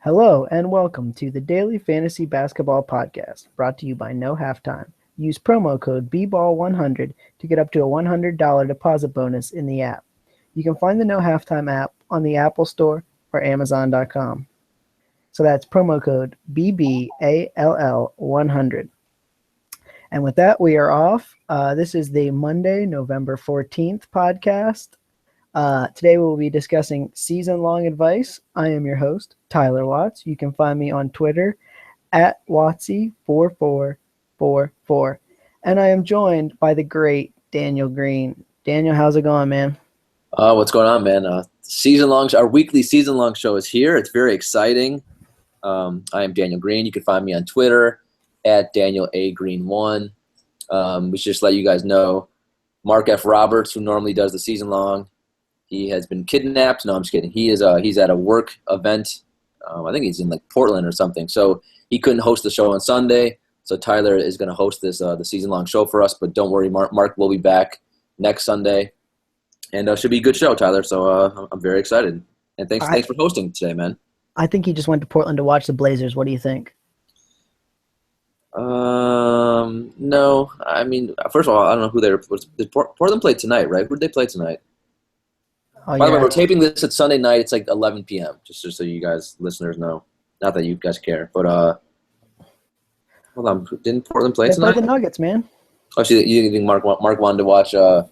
Hello and welcome to the Daily Fantasy Basketball Podcast, brought to you by No Halftime. Use promo code BBALL100 to get up to a $100 deposit bonus in the app. You can find the No Halftime app on the Apple Store or Amazon.com. So that's promo code BBALL100. And with that, we are off. This is the Monday, November 14th podcast. Today we'll be discussing season-long advice. I am your host, Tyler Watts. You can find me on Twitter at Watsy4444. And I am joined by the great Daniel Green. Daniel, how's it going, man? What's going on, man? Our weekly season-long show is here. It's very exciting. I am Daniel Green. You can find me on Twitter at DanielAGreen1. We should just let you guys know, Mark F. Roberts, who normally does the season-long, he has been kidnapped. No, I'm just kidding. He's at a work event. I think he's in like Portland or something. So he couldn't host the show on Sunday. So Tyler is going to host this the season-long show for us. But don't worry, Mark will be back next Sunday, and should be a good show, Tyler. So I'm very excited. And thanks for hosting today, man. I think he just went to Portland to watch the Blazers. What do you think? No. I mean, first of all, I don't know who they were. Did Portland play tonight, right? Who did they play tonight? Oh, By the way, we're taping this at Sunday night. It's like 11 p.m., just so you guys, listeners, know. Not that you guys care, but hold on. Didn't Portland play tonight? They played the Nuggets, man. Oh, so you think Mark wanted to watch the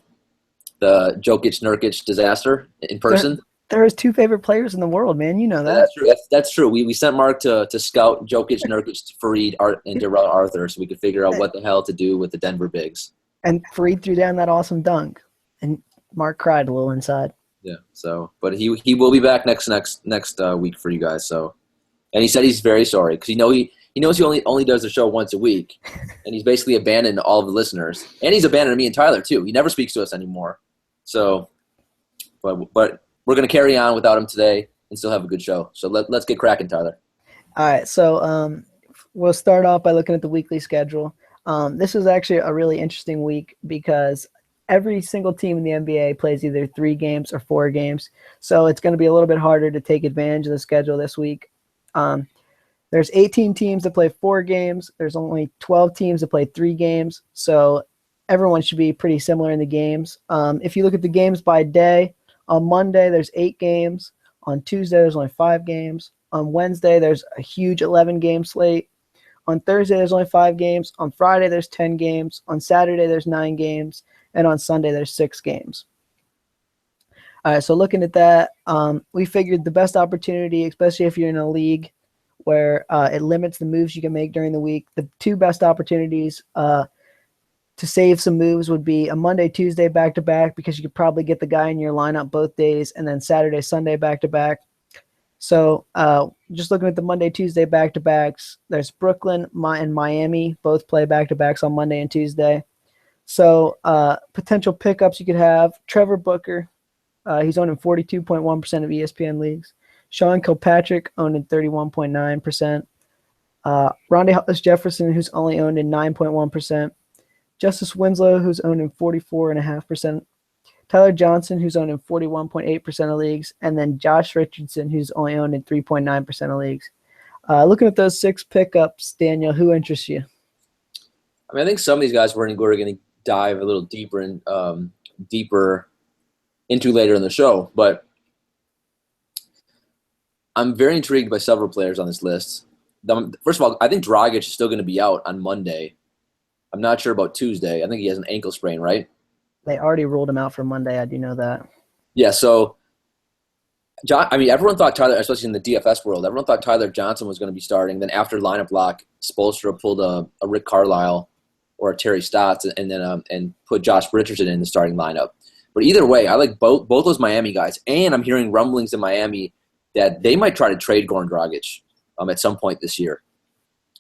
Jokic-Nurkic disaster in person? They're his two favorite players in the world, man. You know that. That's true. That's true. We sent Mark to scout Jokic, Nurkic, Fareed, and Darrell Arthur so we could figure out what the hell to do with the Denver bigs. And Fareed threw down that awesome dunk, and Mark cried a little inside. Yeah. So, but he will be back next week for you guys. So, and he said he's very sorry because he knows he only does the show once a week, and he's basically abandoned all of the listeners, and he's abandoned me and Tyler too. He never speaks to us anymore. So, but we're gonna carry on without him today and still have a good show. So let's get cracking, Tyler. All right. So we'll start off by looking at the weekly schedule. This is actually a really interesting week because every single team in the NBA plays either 3 games or 4 games. So it's going to be a little bit harder to take advantage of the schedule this week. There's 18 teams that play 4 games. There's only 12 teams that play 3 games. So everyone should be pretty similar in the games. If you look at the games by day, on Monday there's 8 games. On Tuesday there's only 5 games. On Wednesday there's a huge 11-game slate. On Thursday there's only 5 games. On Friday there's 10 games. On Saturday there's 9 games. And on Sunday, there's 6 games. All right, so looking at that, we figured the best opportunity, especially if you're in a league where it limits the moves you can make during the week, the 2 best opportunities to save some moves would be a Monday, Tuesday back-to-back because you could probably get the guy in your lineup both days, and then Saturday, Sunday back-to-back. So just looking at the Monday, Tuesday back-to-backs, there's Brooklyn and Miami both play back-to-backs on Monday and Tuesday. So potential pickups you could have, Trevor Booker. He's owned in 42.1% of ESPN leagues. Sean Kilpatrick owned in 31.9%. Rondae Hollis-Jefferson, who's only owned in 9.1%. Justice Winslow, who's owned in 44.5%. Tyler Johnson, who's owned in 41.8% of leagues. And then Josh Richardson, who's only owned in 3.9% of leagues. Looking at those 6 pickups, Daniel, who interests you? I mean, I think some of these guys we're going to dive a little deeper into later in the show, but I'm very intrigued by several players on this list. First of all, I think Dragic is still going to be out on Monday. I'm not sure about Tuesday. I think he has an ankle sprain, right? They already ruled him out for Monday. I do know that. Yeah, so everyone thought Tyler, especially in the DFS world, everyone thought Tyler Johnson was going to be starting. Then after lineup lock, Spoelstra pulled a Rick Carlisle or a Terry Stotts and put Josh Richardson in the starting lineup. But either way, I like both those Miami guys, and I'm hearing rumblings in Miami that they might try to trade Goran Dragic at some point this year.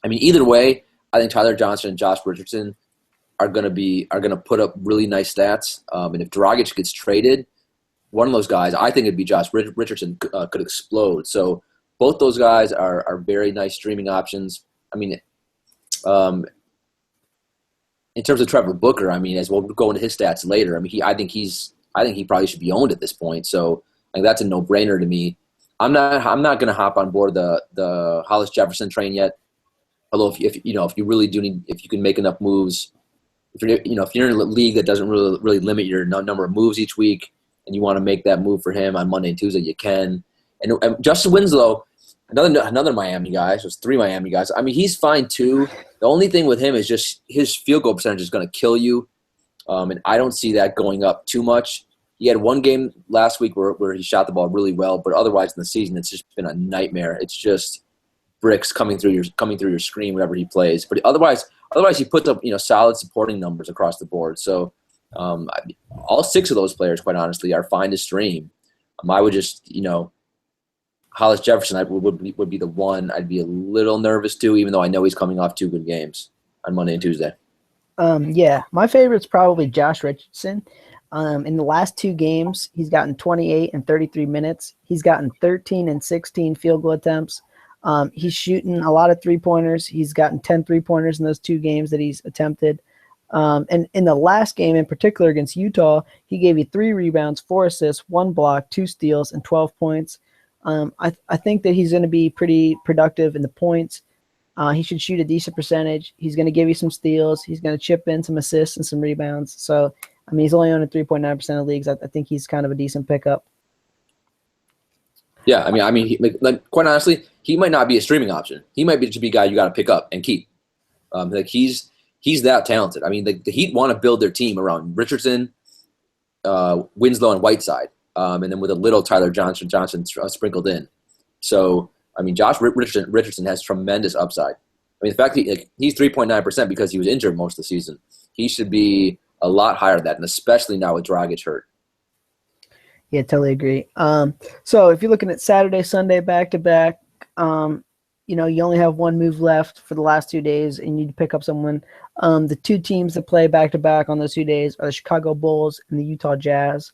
I mean, either way, I think Tyler Johnson and Josh Richardson are going to put up really nice stats. And if Dragic gets traded, one of those guys, I think it'd be Josh Richardson, could explode. So both those guys are very nice streaming options. I mean, in terms of Trevor Booker, I mean, as we'll go into his stats later, I mean, I think he probably should be owned at this point. So I think that's a no-brainer to me. I'm not going to hop on board the Hollis Jefferson train yet. Although if you really do need, if you can make enough moves, if you're in a league that doesn't really limit your number of moves each week, and you want to make that move for him on Monday and Tuesday, you can. And Justin Winslow, another Miami guy. So it's 3 Miami guys. I mean, he's fine too. The only thing with him is just his field goal percentage is going to kill you, and I don't see that going up too much. He had one game last week where he shot the ball really well, but otherwise in the season it's just been a nightmare. It's just bricks coming through your screen whenever he plays. But otherwise he puts up solid supporting numbers across the board. So all 6 of those players, quite honestly, are fine to stream. I would just Hollis Jefferson would be the one I'd be a little nervous to, even though I know he's coming off 2 good games on Monday and Tuesday. Yeah, my favorite's probably Josh Richardson. In the last 2 games, he's gotten 28 and 33 minutes. He's gotten 13 and 16 field goal attempts. He's shooting a lot of 3-pointers. He's gotten 10 3-pointers in those 2 games that he's attempted. And in the last game in particular against Utah, he gave you 3 rebounds, 4 assists, 1 block, 2 steals, and 12 points. I think that he's going to be pretty productive in the points. He should shoot a decent percentage. He's going to give you some steals. He's going to chip in some assists and some rebounds. So, I mean, he's only owned in 3.9% of leagues. I think he's kind of a decent pickup. Yeah, I mean, quite honestly, he might not be a streaming option. He might be a guy you got to pick up and keep. He's that talented. I mean, the Heat want to build their team around Richardson, Winslow, and Whiteside, and then with a little Tyler Johnson sprinkled in. So, I mean, Josh Richardson has tremendous upside. I mean, the fact that he's 3.9% because he was injured most of the season. He should be a lot higher than that, and especially now with Dragic hurt. Yeah, totally agree. So if you're looking at Saturday, Sunday back-to-back, you only have 1 move left for the last 2 days, and you need to pick up someone. The 2 teams that play back-to-back on those 2 days are the Chicago Bulls and the Utah Jazz.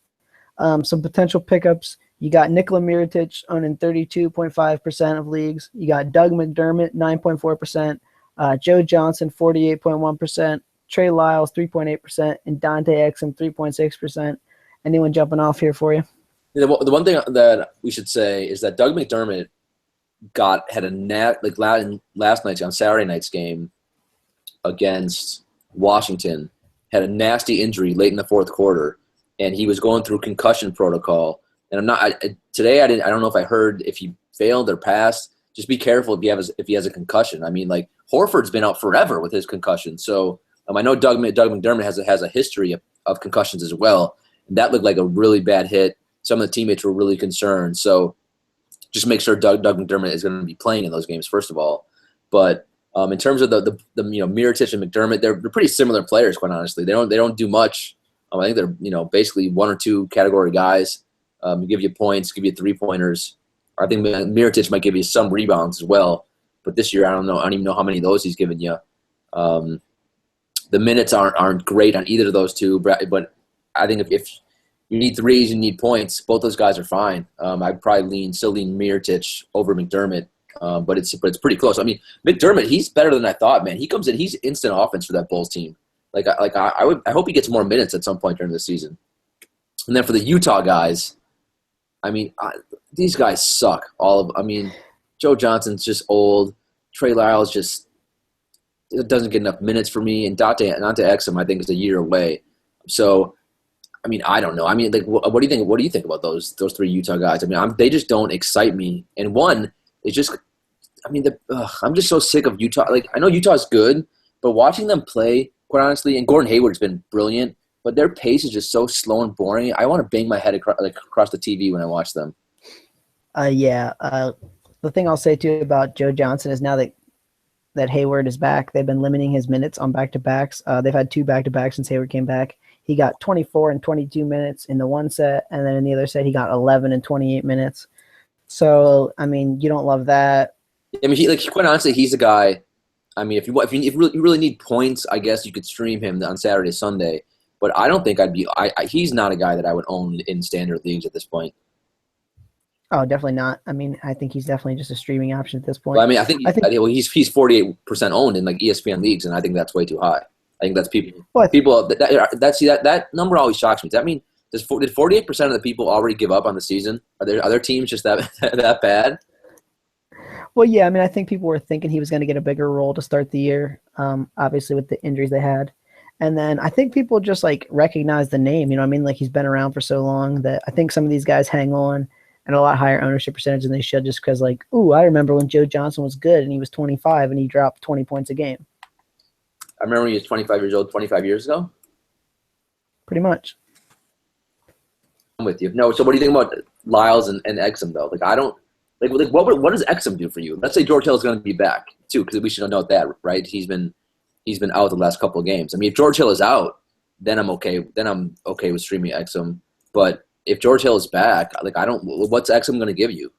Some potential pickups. You got Nikola Mirotic owning 32.5% of leagues. You got Doug McDermott, 9.4%. Joe Johnson, 48.1%. Trey Lyles, 3.8%. And Dante Exum, 3.6%. Anyone jumping off here for you? The one thing that we should say is that Doug McDermott had last night's on Saturday night's game against Washington, had a nasty injury late in the 4th quarter, and he was going through concussion protocol. And I don't know if I heard if he failed or passed. Just be careful if he has a concussion. I mean, Horford's been out forever with his concussion, so I know Doug McDermott has a history of concussions as well. And that looked like a really bad hit. Some of the teammates were really concerned. So just make sure Doug McDermott is going to be playing in those games, first of all. But in terms of the Mirotic and McDermott, they're pretty similar players, quite honestly. They don't do much. I think they're basically 1 or 2 category guys. Give you points, give you 3-pointers. I think Mirotic might give you some rebounds as well. But this year, I don't know. I don't even know how many of those he's given you. The minutes aren't great on either of those 2, but I think if you need threes, you need points, both those guys are fine. I'd probably still lean Mirotic over McDermott, but it's pretty close. I mean, McDermott, he's better than I thought, man. He comes in, he's instant offense for that Bulls team. I hope he gets more minutes at some point during the season. And then for the Utah guys, I mean, these guys suck. Joe Johnson's just old. Trey Lyles just doesn't get enough minutes for me, and Dante Exum, I think, is a year away. So, I mean, I don't know. I mean, what do you think? What do you think about those 3 Utah guys? I mean, they just don't excite me. And one is just, I mean, I'm just so sick of Utah. I know Utah's good, but watching them play, quite honestly, and Gordon Hayward's been brilliant, but their pace is just so slow and boring. I want to bang my head across the TV when I watch them. The thing I'll say too about Joe Johnson is now that Hayward is back, they've been limiting his minutes on back-to-backs. They've had 2 back-to-backs since Hayward came back. He got 24 and 22 minutes in the one set, and then in the other set he got 11 and 28 minutes. So, I mean, you don't love that. I mean, quite honestly, he's a guy. I mean, if you really need points, I guess you could stream him on Saturday, Sunday. But I don't think he's not a guy that I would own in standard leagues at this point. Oh, definitely not. I mean, I think he's definitely just a streaming option at this point. Well, I mean, I think he's 48% owned in ESPN leagues, and I think that's way too high. I think that's people. That number always shocks me. Does Did 48% of the people already give up on the season? Are there other teams just that that bad? Well, yeah, I mean, I think people were thinking he was going to get a bigger role to start the year, obviously with the injuries they had. And then I think people just like recognize the name, you know what I mean? Like he's been around for so long that I think some of these guys hang on at a lot higher ownership percentage than they should just because like, ooh, I remember when Joe Johnson was good and he was 25 and he dropped 20 points a game. I remember when he was 25 years old 25 years ago. Pretty much. I'm with you. No, so what do you think about Lyles and Exum though? Like I don't like what does Exum do for you? Let's say George Hill is going to be back too, because we should note that, right? He's been out the last couple of games. I mean, if George Hill is out, then I'm okay. Then I'm okay with streaming Exum. But if George Hill is back, like I don't. What's Exum going to give you?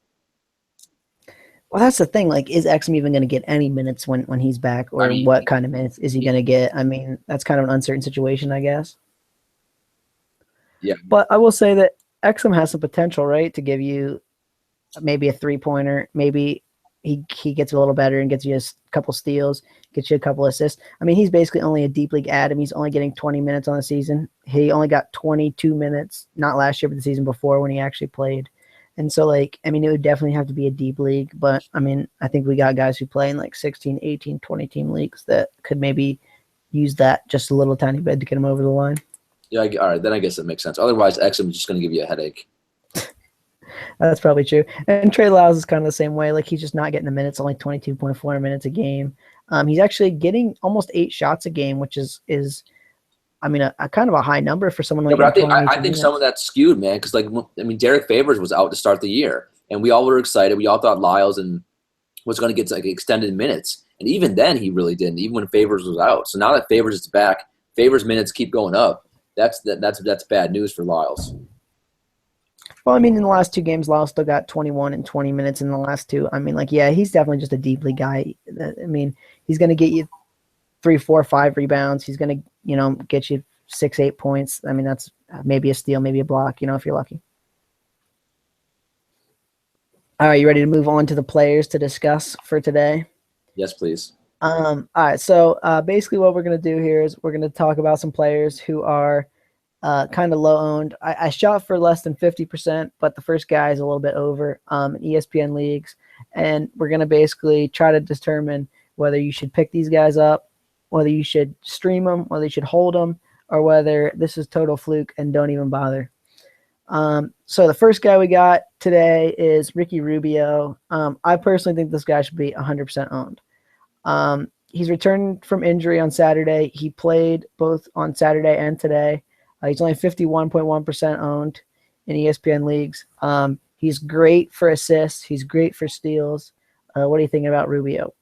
Well, that's the thing. Like, is Exum even going to get any minutes when he's back, or what kind of minutes is he going to get? I mean, that's kind of an uncertain situation, I guess. Yeah. But I will say that Exum has some potential, right, to give you maybe a 3-pointer. Maybe he gets a little better and gets you a couple steals, gets you a couple assists. I mean, he's basically only a deep league add. He's only getting 20 minutes on the season. He only got 22 minutes, not last year, but the season before when he actually played. And so, like, I mean, it would definitely have to be a deep league. But, I mean, I think we got guys who play in, like, 16, 18, 20-team leagues that could maybe use that just a little tiny bit to get him over the line. Yeah, all right, then I guess that makes sense. Otherwise, Exum is just going to give you a headache. That's probably true. And Trey Lyles is kind of the same way. Like, he's just not getting the minutes, only 22.4 minutes a game. He's actually getting almost 8 shots a game, which is I mean, a kind of a high number for someone like that. I think some of that's skewed, man, because, like, I mean, Derek Favors was out to start the year, and we all were excited. We all thought Lyles was going to get, like, extended minutes. And even then, he really didn't, even when Favors was out. So now that Favors is back, Favors' minutes keep going up. That's bad news for Lyles. Well, I mean, in the last 2 games, Lyles still got 21 and 20 minutes in the last 2. I mean, like, yeah, he's definitely just a deep league guy. I mean, he's going to get you 3, 4, 5 rebounds. He's going to, get you 6, 8 points. I mean, that's maybe a steal, maybe a block, if you're lucky. All right, you ready to move on to the players to discuss for today? Yes, please. All right, so basically what we're going to do here is we're going to talk about some players who are kind of low owned. I shot for less than 50%, but the first guy is a little bit over in ESPN leagues. And we're going to basically try to determine whether you should pick these guys up, whether you should stream them, whether you should hold them, or whether this is total fluke and don't even bother. So the first guy we got today is Ricky Rubio. I personally think this guy should be 100% owned. He's returned from injury on Saturday. He played both on Saturday and today. He's only 51.1% owned in ESPN leagues. He's great for assists. He's great for steals. What are you thinking about Rubio?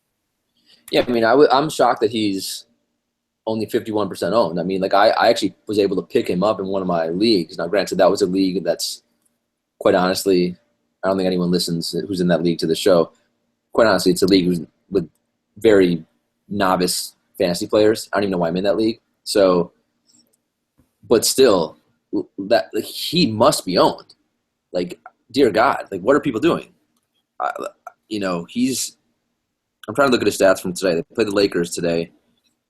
Yeah, I mean, I'm shocked that he's only 51% owned. I mean, like, I actually was able to pick him up in one of my leagues. Now, granted, that was a league that's, quite honestly, I don't think anyone listens who's in that league to the show. Quite honestly, it's a league with very novice fantasy players. I don't even know why I'm in that league. So, but still, that, like, he must be owned. Like, dear God, like, what are people doing? I'm trying to look at his stats from today. They played the Lakers today,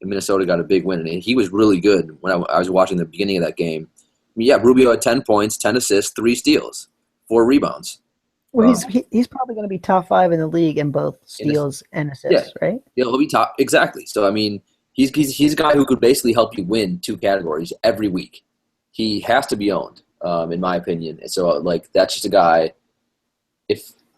and Minnesota got a big win, and he was really good when I was watching the beginning of that game. I mean, yeah, Rubio had 10 points, 10 assists, 3 steals, 4 rebounds. Well, he's probably going to be top 5 in the league in both steals and assists, right? Yeah, he'll be top. Exactly. So, I mean, he's a guy who could basically help you win 2 categories every week. He has to be owned, in my opinion. And so, like, that's just a guy,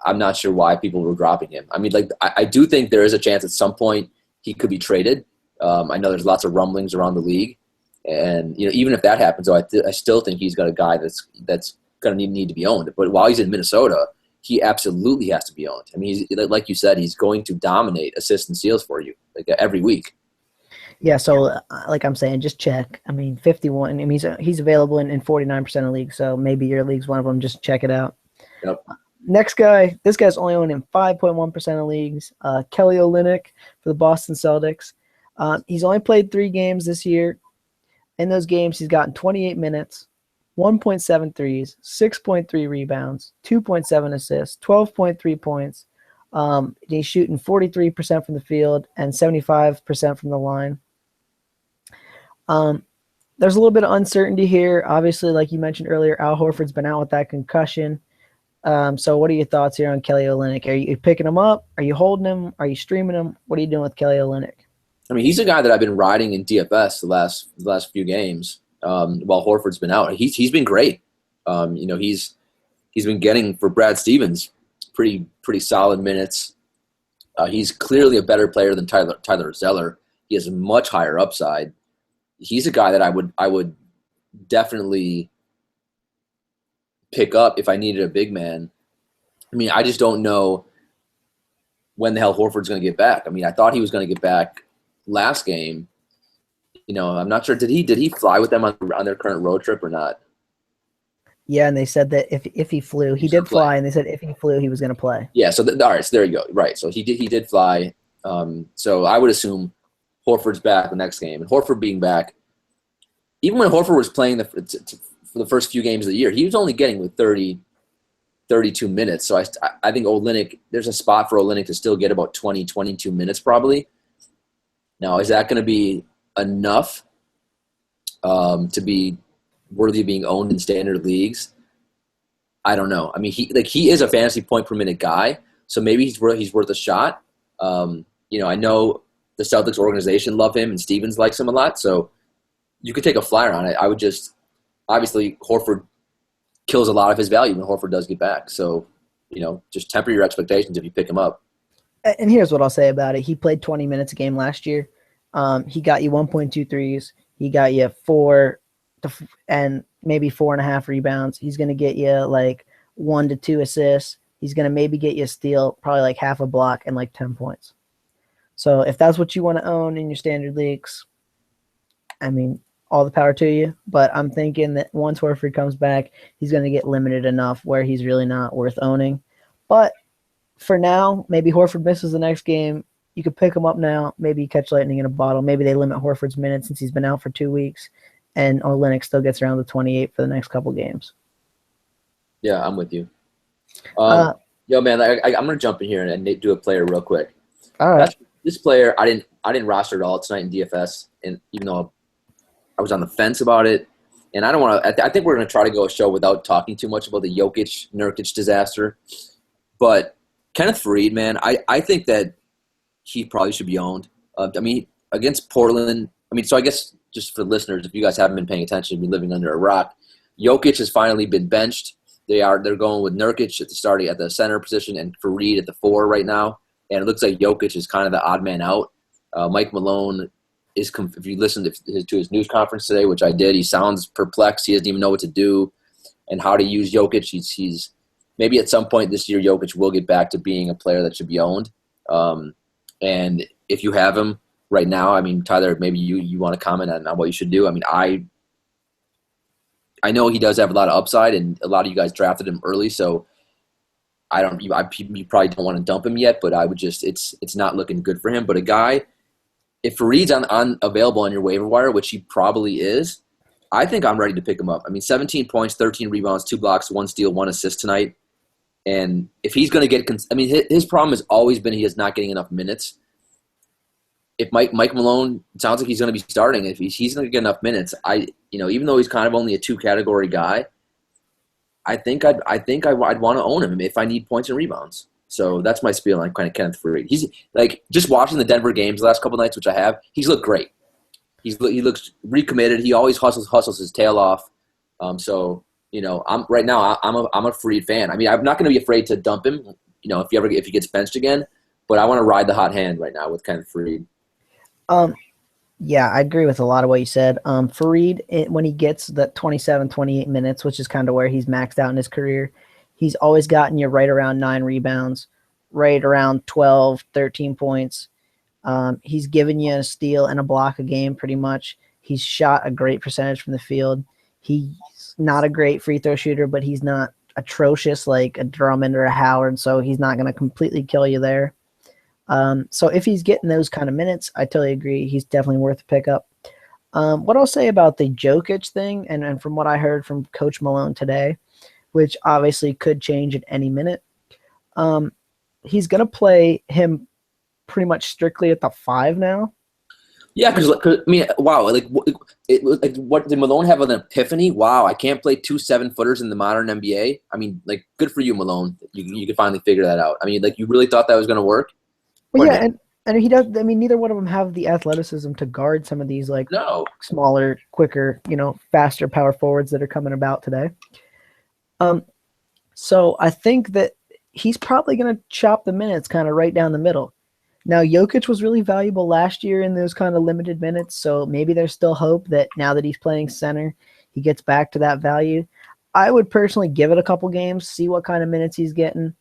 I'm not sure why people were dropping him. I mean, like, I do think there is a chance at some point he could be traded. I know there's lots of rumblings around the league. And, even if that happens, though, I still think he's got a guy that's going to need to be owned. But while he's in Minnesota, he absolutely has to be owned. I mean, like you said, he's going to dominate assists and steals for you, like, every week. Yeah, so like I'm saying, just check. I mean, 51. I mean, he's available in 49% of leagues, so maybe your league's one of them. Just check it out. Yep. Next guy, this guy's only owned in 5.1% of leagues. Kelly Olynyk for the Boston Celtics. He's only played 3 games this year. In those games, he's gotten 28 minutes, 1.7 threes, 6.3 rebounds, 2.7 assists, 12.3 points. He's shooting 43% from the field and 75% from the line. There's a little bit of uncertainty here. Obviously, like you mentioned earlier, Al Horford's been out with that concussion. So what are your thoughts here on Kelly Olynyk? Are you picking him up? Are you holding him? Are you streaming him? What are you doing with Kelly Olynyk? I mean, he's a guy that I've been riding in DFS the last few games while Horford's been out. He's been great. He's been getting for Brad Stevens pretty solid minutes. He's clearly a better player than Tyler Zeller. He has a much higher upside. He's a guy that I would definitely pick up if I needed a big man. I mean, I just don't know when the hell Horford's going to get back. I mean, I thought he was going to get back last game. I'm not sure. Did he fly with them on their current road trip or not? Yeah, and they said that if he flew, he did fly, and they said if he flew, he was going to play. Yeah, so all right, so there you go. Right, so he did fly. So I would assume Horford's back the next game, and Horford being back, even when Horford was playing for the first few games of the year, he was only getting with 30, 32 minutes. So I think Olynyk, there's a spot for Olynyk to still get about 20, 22 minutes probably. Now, is that going to be enough to be worthy of being owned in standard leagues? I don't know. I mean, he is a fantasy point per minute guy, so maybe he's worth a shot. I know the Celtics organization love him and Stevens likes him a lot, so you could take a flyer on it. I would obviously Horford kills a lot of his value when Horford does get back. So, just temper your expectations if you pick him up. And here's what I'll say about it. He played 20 minutes a game last year. He got you 1.2 threes. He got you 4 and maybe 4.5 rebounds. He's going to get you like 1 to 2 assists. He's going to maybe get you a steal, probably like half a block and like 10 points. So if that's what you want to own in your standard leagues, I mean, all the power to you. But I'm thinking that once Horford comes back, he's going to get limited enough where he's really not worth owning. But for now, maybe Horford misses the next game. You could pick him up now. Maybe you catch lightning in a bottle. Maybe they limit Horford's minutes since he's been out for 2 weeks, and Olynyk still gets around the 28 for the next couple games. Yeah, I'm with you. Yo, man, I'm gonna jump in here and do a player real quick. All right. This player, I didn't roster at all tonight in DFS, and even though I was on the fence about it, and I don't want to. I think we're gonna try to go a show without talking too much about the Jokic-Nurkic disaster. But Kenneth Faried, man, I think that he probably should be owned. I mean, against Portland. I mean, so I guess just for listeners, if you guys haven't been paying attention, you've been living under a rock. Jokic has finally been benched. They're going with Nurkic at the center position and Faried at the 4 right now. And it looks like Jokic is kind of the odd man out. Mike Malone is, if you listened to his news conference today, which I did, he sounds perplexed. He doesn't even know what to do and how to use Jokic. He's maybe at some point this year, Jokic will get back to being a player that should be owned. And if you have him right now, I mean, Tyler, maybe you want to comment on what you should do. I mean, I know he does have a lot of upside, and a lot of you guys drafted him early, so you probably don't want to dump him yet, but I would it's not looking good for him. But a guy, if Fareed's on available on your waiver wire, which he probably is, I think I'm ready to pick him up. I mean, 17 points, 13 rebounds, 2 blocks, 1 steal, 1 assist tonight. And if he's going to get – I mean, his problem has always been he is not getting enough minutes. If Mike Malone – it sounds like he's going to be starting. If he's going to get enough minutes, even though he's kind of only a 2-category guy, I think I'd want to own him if I need points and rebounds. So that's my spiel on kind of Kenneth Faried. He's like, just watching the Denver games the last couple nights, which I have, he's looked great. He looks recommitted. He always hustles his tail off. I'm right now I'm a Faried fan. I mean, I'm not going to be afraid to dump him. If he gets benched again, but I want to ride the hot hand right now with Kenneth Faried. Yeah, I agree with a lot of what you said. Faried, when he gets the 27, 28 minutes, which is kind of where he's maxed out in his career, he's always gotten you right around 9 rebounds, right around 12, 13 points. He's given you a steal and a block a game pretty much. He's shot a great percentage from the field. He's not a great free throw shooter, but he's not atrocious like a Drummond or a Howard, so he's not going to completely kill you there. So if he's getting those kind of minutes, I totally agree. He's definitely worth a pickup. What I'll say about the Jokic thing, and from what I heard from Coach Malone today, which obviously could change at any minute, he's going to play him pretty much strictly at the 5 now. Yeah, because I mean, wow, what did Malone have an epiphany? Wow, I can't play 2 7-footers in the modern NBA. I mean, like, good for you, Malone. You could finally figure that out. I mean, like, you really thought that was going to work? Well, Poor yeah, guy. and he does. I mean, neither one of them have the athleticism to guard some of these like No. smaller, quicker, faster power forwards that are coming about today. Um, so I think that he's probably going to chop the minutes kind of right down the middle. Now, Jokic was really valuable last year in those kind of limited minutes, so maybe there's still hope that now that he's playing center, he gets back to that value. I would personally give it a couple games, see what kind of minutes he's getting.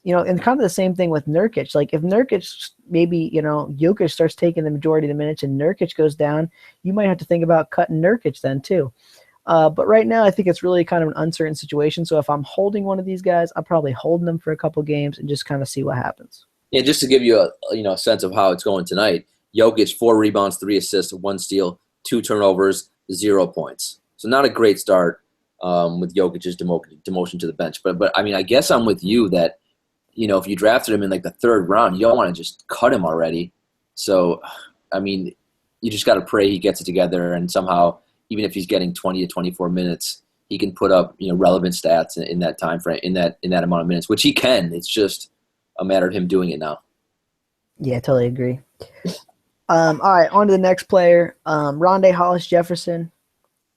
And kind of the same thing with Nurkic. Like if Nurkic maybe, Jokic starts taking the majority of the minutes and Nurkic goes down, you might have to think about cutting Nurkic then too. But right now, I think it's really kind of an uncertain situation. So if I'm holding one of these guys, I'm probably holding them for a couple games and just kind of see what happens. Yeah, just to give you a sense of how it's going tonight. Jokic 4 rebounds, 3 assists, 1 steal, 2 turnovers, 0 points. So not a great start with Jokic's demotion to the bench. But I mean, I guess I'm with you that if you drafted him in like the 3rd round, you don't want to just cut him already. So I mean, you just got to pray he gets it together and somehow, even if he's getting 20 to 24 minutes, he can put up relevant stats in that time frame, in that amount of minutes, which he can. It's just a matter of him doing it now. Yeah, I totally agree. All right, on to the next player. Rondé Hollis Jefferson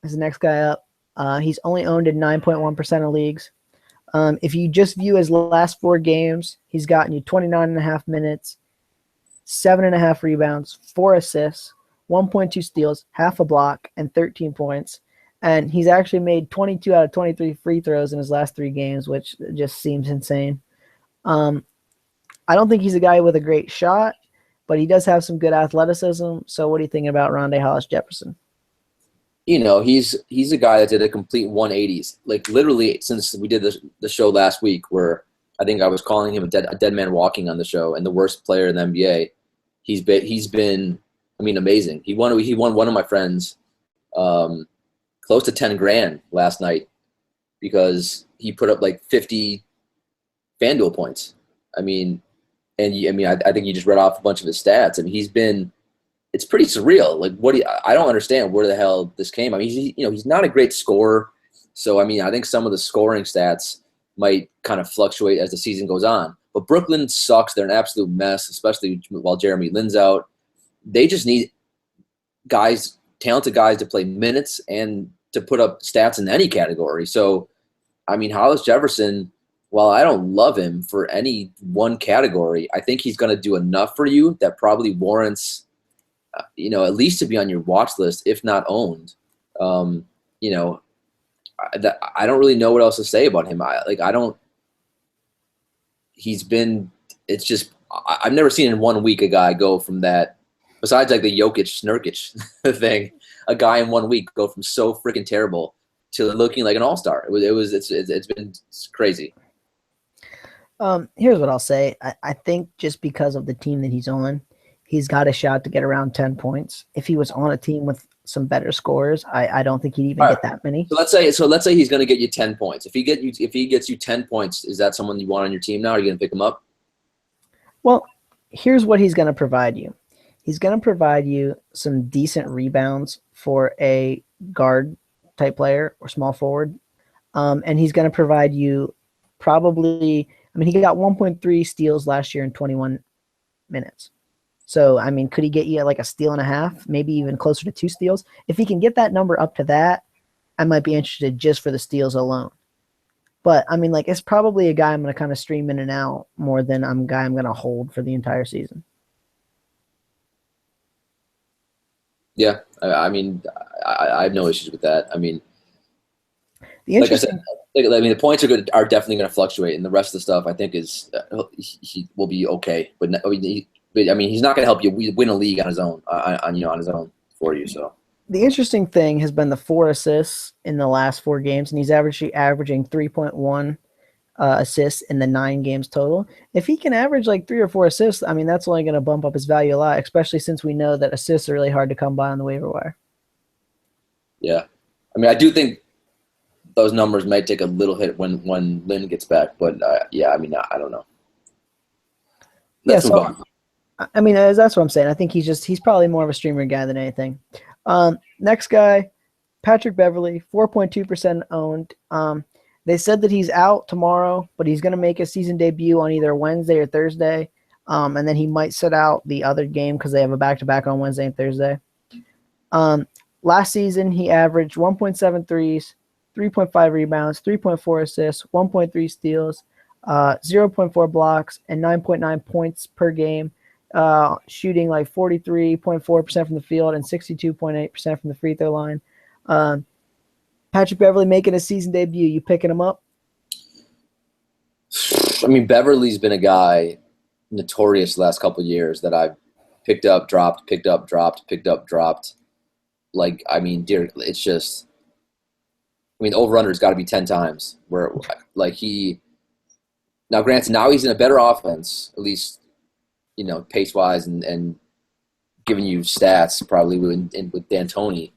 is the next guy up. He's only owned in 9.1% of leagues. If you just view his last 4 games, he's gotten you 29.5 minutes, 7.5 rebounds, 4 assists, 1.2 steals, half a block, and 13 points. And he's actually made 22 out of 23 free throws in his last 3 games, which just seems insane. I don't think he's a guy with a great shot, but he does have some good athleticism. So what are you thinking about Rondé Hollis Jefferson? He's a guy that did a complete 180s. Like literally since we did the show last week, where I think I was calling him a dead man walking on the show and the worst player in the NBA. He's been I mean amazing. He won one of my friends close to 10 grand last night because he put up like 50 FanDuel points. I mean, I think you just read off a bunch of his stats. I mean, it's pretty surreal. Like, I don't understand where the hell this came. I mean, he's not a great scorer. So, I mean, I think some of the scoring stats might kind of fluctuate as the season goes on. But Brooklyn sucks. They're an absolute mess, especially while Jeremy Lin's out. They just need talented guys to play minutes and to put up stats in any category. So, I mean, Hollis Jefferson, while I don't love him for any one category, I think he's going to do enough for you that probably warrants, at least to be on your watch list, if not owned. I don't really know what else to say about him. I've never seen in 1 week a guy go from that, besides like the Jokic Nurkic thing, a guy in 1 week go from so freaking terrible to looking like an all-star. It's been crazy. Here's what I'll say. I think just because of the team that he's on, he's got a shot to get around 10 points. If he was on a team with some better scorers, I don't think he'd even get that many. So let's say he's going to get you 10 points. If he gets you 10 points, is that someone you want on your team now? Are you going to pick him up? Well, here's what he's going to provide you. He's going to provide you some decent rebounds for a guard type player or small forward. And he's going to provide you probably – he got 1.3 steals last year in 21 minutes. So, could he get you like a steal and a half, maybe even closer to 2 steals? If he can get that number up to that, I might be interested just for the steals alone. But, it's probably a guy I'm going to kind of stream in and out more than a guy I'm going to hold for the entire season. Yeah, I have no issues with that. The interesting, the points are definitely going to fluctuate, and the rest of the stuff I think is he will be okay. But he's not going to help you win a league on his own, on his own for you. So the interesting thing has been the 4 assists in the last 4 games, and he's averaging 3.1 assists in the 9 games total. If he can average like 3 or 4 assists, that's only going to bump up his value a lot, especially since we know that assists are really hard to come by on the waiver wire. Yeah, I do think those numbers might take a little hit when Lin gets back, but I don't know. Let's move on. I mean, that's what I'm saying. I think he's probably more of a streamer guy than anything. Next guy, Patrick Beverly, 4.2% owned. They said that he's out tomorrow, but he's going to make a season debut on either Wednesday or Thursday. And then he might sit out the other game because they have a back-to-back on Wednesday and Thursday. Last season, he averaged 1.7 threes, 3.5 rebounds, 3.4 assists, 1.3 steals, 0.4 blocks, and 9.9 points per game, shooting like 43.4% from the field and 62.8% from the free throw line. Patrick Beverly making a season debut. You picking him up? I mean, Beverly's been a guy notorious the last couple of years that I've picked up, dropped, picked up, dropped, picked up, dropped. Like, I mean, dear, it's just, I mean, over-under's got to be 10 times where, like, now granted, now he's in a better offense, at least, you know, pace-wise and giving you stats probably with D'Antoni.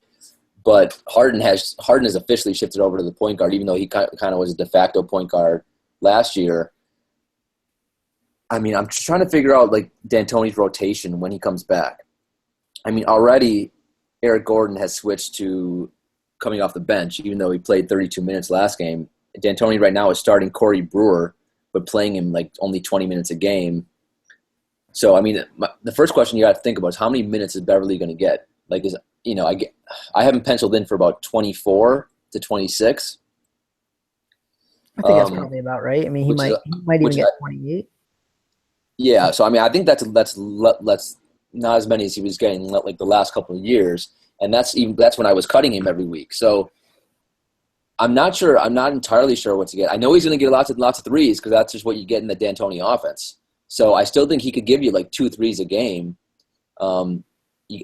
But Harden has officially shifted over to the point guard, even though he kind of was a de facto point guard last year. I mean, I'm just trying to figure out, like, D'Antoni's rotation when he comes back. I mean, already Eric Gordon has switched to coming off the bench, even though he played 32 minutes last game. D'Antoni right now is starting Corey Brewer, but playing him, like, only 20 minutes a game. So, I mean, the first question you got to think about is how many minutes is Beverly going to get? Like, I have him penciled in for about 24 to 26. I think that's probably about right. I mean, he might even get 28. Yeah, so I mean, I think that's not as many as he was getting like the last couple of years, and that's when I was cutting him every week. So I'm not sure. I'm not entirely sure what to get. I know he's going to get lots of threes because that's just what you get in the D'Antoni offense. So I still think he could give you like 2 threes a game.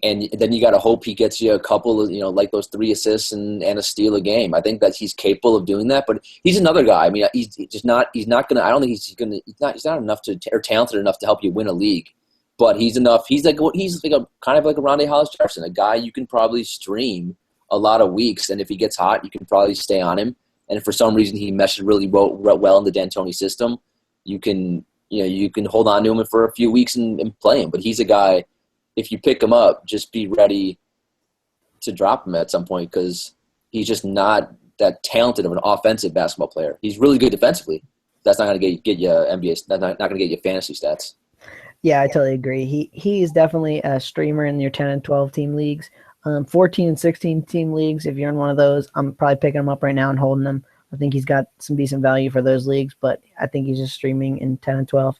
And then you got to hope he gets you a couple of, you know, like those 3 assists and a steal a game. I think that he's capable of doing that, but he's another guy. I mean, he's not going to, I don't think he's not enough or talented enough to help you win a league, but he's enough. He's like a kind of like a Rondae Hollis-Jefferson, a guy you can probably stream a lot of weeks. And if he gets hot, you can probably stay on him. And if for some reason he meshes really well in the D'Antoni system, you can hold on to him for a few weeks and play him. But he's a guy, if you pick him up, just be ready to drop him at some point because he's just not that talented of an offensive basketball player. He's really good defensively. That's not going to get you NBA. That's not going to get you fantasy stats. Yeah, I totally agree. He is definitely a streamer in your 10 and 12 team leagues. 14 and 16 team leagues, if you're in one of those, I'm probably picking him up right now and holding him. I think he's got some decent value for those leagues, but I think he's just streaming in 10 and 12.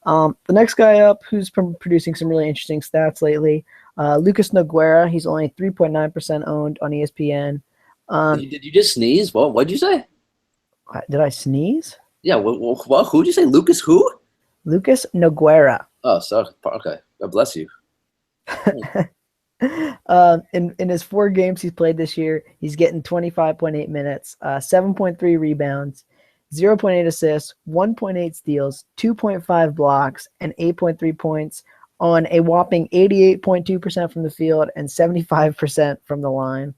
The next guy up who's producing some really interesting stats lately, Lucas Nogueira. He's only 3.9% owned on ESPN. Did you just sneeze? What did you say? Did I sneeze? Yeah, what? Who did you say? Lucas who? Lucas Nogueira. Oh, sorry. Okay. God bless you. In his 4 games he's played this year, he's getting 25.8 minutes, 7.3 rebounds, 0.8 assists, 1.8 steals, 2.5 blocks, and 8.3 points on a whopping 88.2% from the field and 75% from the line.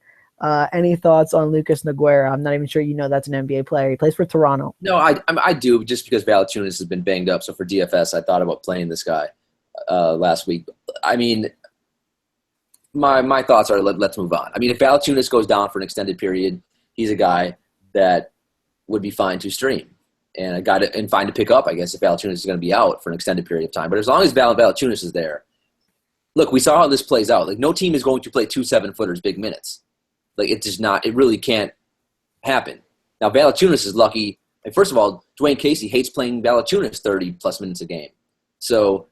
Any thoughts on Lucas Nogueira? I'm not even sure you know that's an NBA player. He plays for Toronto. No, I do, just because Valanciunas has been banged up. So for DFS, I thought about playing this guy last week. I mean, my thoughts are let's move on. I mean, if Valanciunas goes down for an extended period, he's a guy that would be fine to stream and fine to pick up, I guess, if Valanciunas is going to be out for an extended period of time. But as long as Valanciunas is there, look, we saw how this plays out. Like, no team is going to play 2 7-footers big minutes. Like, it really can't happen. Now, Valanciunas is lucky. And first of all, Dwayne Casey hates playing Valanciunas 30-plus minutes a game. So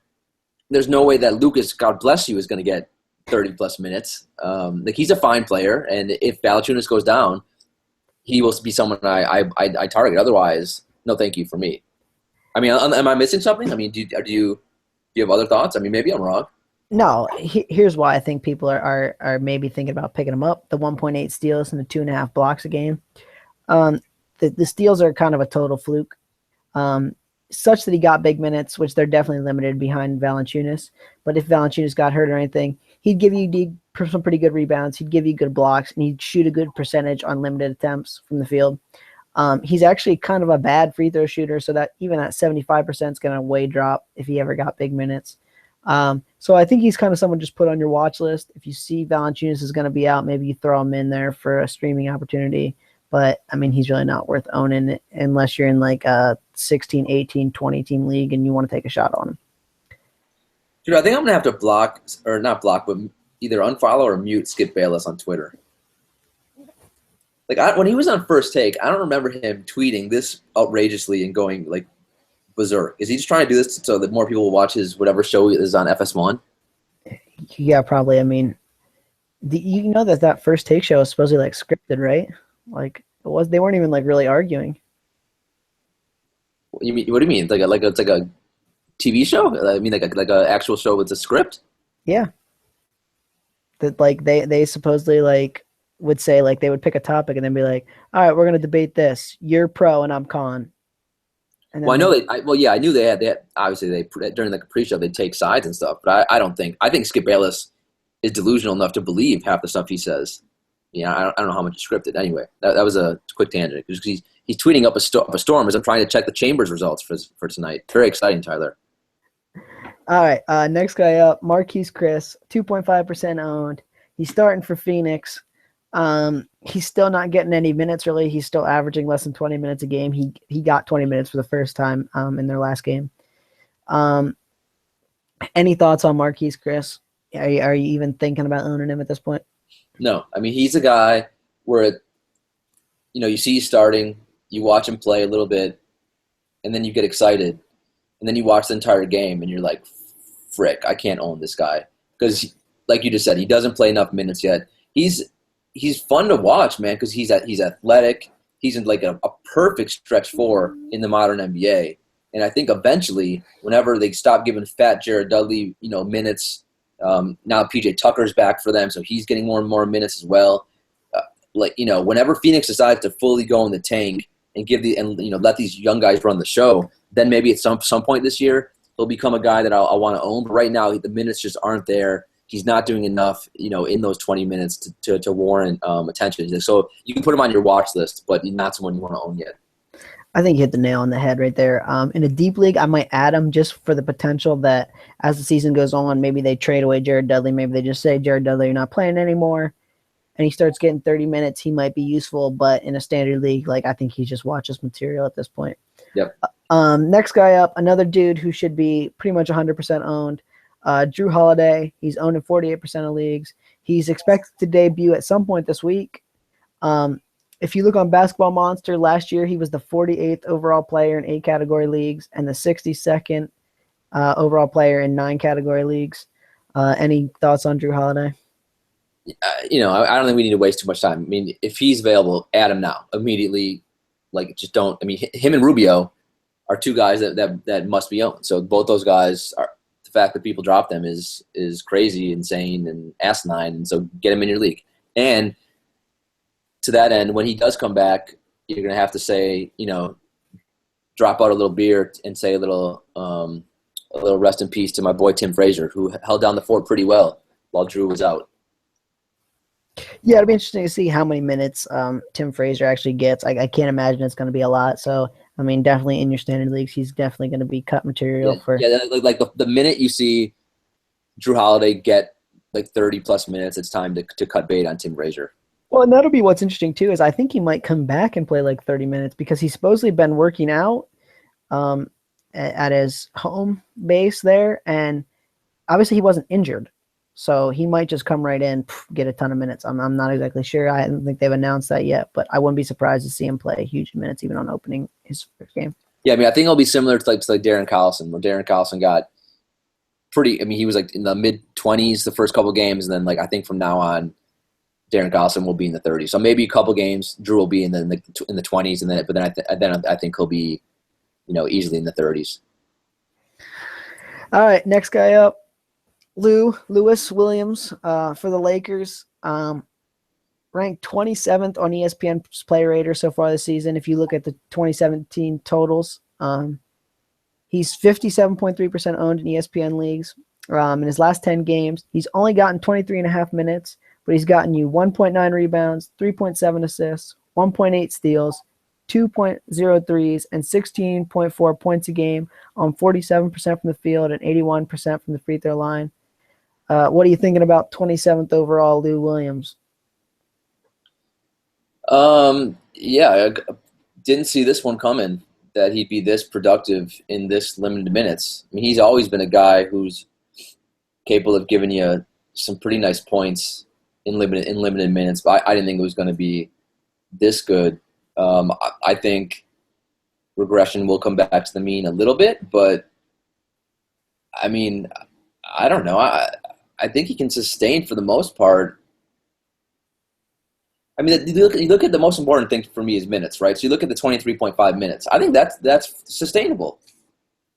there's no way that Lucas, God bless you, is going to get 30-plus minutes. Like, he's a fine player, and if Valanciunas goes down, he will be someone I target. Otherwise, no thank you for me. I mean, am I missing something? I mean, do you have other thoughts? I mean, maybe I'm wrong. No, here's why I think people are maybe thinking about picking him up. The 1.8 steals and the 2.5 blocks a game. The steals are kind of a total fluke, such that he got big minutes, which they're definitely limited behind Valanciunas. But if Valanciunas got hurt or anything, he'd give you some pretty good rebounds. He'd give you good blocks, and he'd shoot a good percentage on limited attempts from the field. He's actually kind of a bad free throw shooter, so that even at 75% is going to way drop if he ever got big minutes. So I think he's kind of someone just put on your watch list. If you see Valanciunas is going to be out, maybe you throw him in there for a streaming opportunity. But, I mean, he's really not worth owning unless you're in like a 16, 18, 20 team league and you want to take a shot on him. Dude, I think I'm going to have to block, or not block, but either unfollow or mute Skip Bayless on Twitter. Like, when he was on First Take, I don't remember him tweeting this outrageously and going, like, berserk. Is he just trying to do this so that more people will watch his whatever show is on FS1? Yeah, probably. I mean, you know that First Take show is supposedly like scripted, right? Like they weren't even like really arguing. What do you mean? It's like a TV show? I mean, like a actual show with a script? Yeah. That like they supposedly like would say like they would pick a topic and then be like, all right, we're gonna debate this. You're pro and I'm con. And Well, I know I knew they had obviously during the pre-show they'd take sides and stuff, but I think Skip Bayless is delusional enough to believe half the stuff he says. Yeah, I don't know how much is scripted. Anyway, that was a quick tangent because he's tweeting up a storm as I'm trying to check the Chambers results for tonight. Very exciting, Tyler. All right, next guy up, Marquise Chris, 2.5% owned. He's starting for Phoenix. He's still not getting any minutes really. He's still averaging less than 20 minutes a game. He got 20 minutes for the first time in their last game. Any thoughts on Marquise Chris? Are you even thinking about owning him at this point? No, I mean he's a guy where you see he's starting, you watch him play a little bit, and then you get excited, and then you watch the entire game, and you're like, "Frick, I can't own this guy," because, like you just said, he doesn't play enough minutes yet. He's fun to watch, man, because he's athletic. He's in like a perfect stretch four in the modern NBA, and I think eventually, whenever they stop giving fat Jared Dudley, minutes. Now PJ Tucker's back for them, so he's getting more and more minutes as well. Whenever Phoenix decides to fully go in the tank and let these young guys run the show, then maybe at some point this year he'll become a guy that I'll want to own. But right now the minutes just aren't there. He's not doing enough, in those 20 minutes to warrant attention. So you can put him on your watch list, but not someone you want to own yet. I think you hit the nail on the head right there. In a deep league, I might add him just for the potential that as the season goes on, maybe they trade away Jared Dudley. Maybe they just say, Jared Dudley, you're not playing anymore. And he starts getting 30 minutes. He might be useful, but in a standard league, I think he just watches material at this point. Yep. Next guy up, another dude who should be pretty much 100% owned, Drew Holiday. He's owned in 48% of leagues. He's expected to debut at some point this week. If you look on Basketball Monster, last year he was the 48th overall player in 8 category leagues and the 62nd overall player in 9 category leagues. Any thoughts on Drew Holiday? I don't think we need to waste too much time. I mean, if he's available, add him now, immediately. Just don't. I mean, him and Rubio are two guys that must be owned. So both those guys are. The fact that people drop them is crazy, insane, and asinine. And so get him in your league. And to that end, when he does come back, you're going to have to say, drop out a little beer and say a little rest in peace to my boy Tim Frazier, who held down the fort pretty well while Drew was out. Yeah, it'll be interesting to see how many minutes Tim Frazier actually gets. I can't imagine it's going to be a lot. So, I mean, definitely in your standard leagues, he's definitely going to be cut material for. Yeah, like the minute you see Drew Holiday get 30-plus minutes, it's time to cut bait on Tim Frazier. Well, and that'll be what's interesting, too, is I think he might come back and play 30 minutes because he's supposedly been working out at his home base there, and obviously he wasn't injured. So he might just come right in, get a ton of minutes. I'm not exactly sure. I don't think they've announced that yet, but I wouldn't be surprised to see him play huge minutes even on opening his first game. Yeah, I mean, I think it'll be similar to Darren Collison, where Darren Collison got he was in the mid-20s the first couple games, and then I think from now on, Darren Collison will be in the 30s. So maybe a couple games, Drew will be in the 20s, and then I think he'll be, easily in the 30s. All right, next guy up, Lewis Williams for the Lakers. Ranked 27th on ESPN's Player Rater so far this season. If you look at the 2017 totals, he's 57.3% owned in ESPN leagues. In his last 10 games, he's only gotten 23.5 minutes, but he's gotten you 1.9 rebounds, 3.7 assists, 1.8 steals, 2.03s and 16.4 points a game on 47% from the field and 81% from the free throw line. What are you thinking about 27th overall Lou Williams? Yeah, I didn't see this one coming, that he'd be this productive in this limited minutes. I mean, he's always been a guy who's capable of giving you some pretty nice points in limited minutes, but I didn't think it was going to be this good. I think regression will come back to the mean a little bit, but I mean, I don't know. I think he can sustain for the most part. I mean, you look at the most important thing for me is minutes, right? So you look at the 23.5 minutes. I think that's sustainable.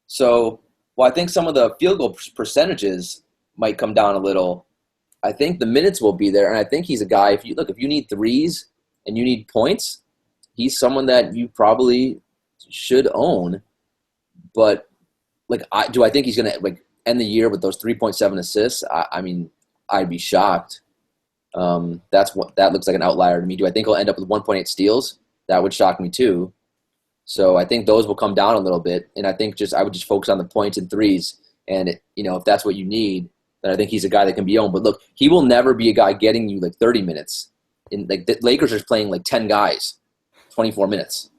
So while I think some of the field goal percentages might come down a little, I think the minutes will be there, and I think he's a guy. If you need threes and you need points, he's someone that you probably should own. But do I think he's going to end the year with those 3.7 assists? I mean, I'd be shocked. That looks like an outlier to me. Do I think he'll end up with 1.8 steals? That would shock me too. So I think those will come down a little bit, and I think I would just focus on the points and threes. And if that's what you need, then I think he's a guy that can be owned. But look, he will never be a guy getting you 30 minutes. The Lakers are playing 10 guys, 24 minutes.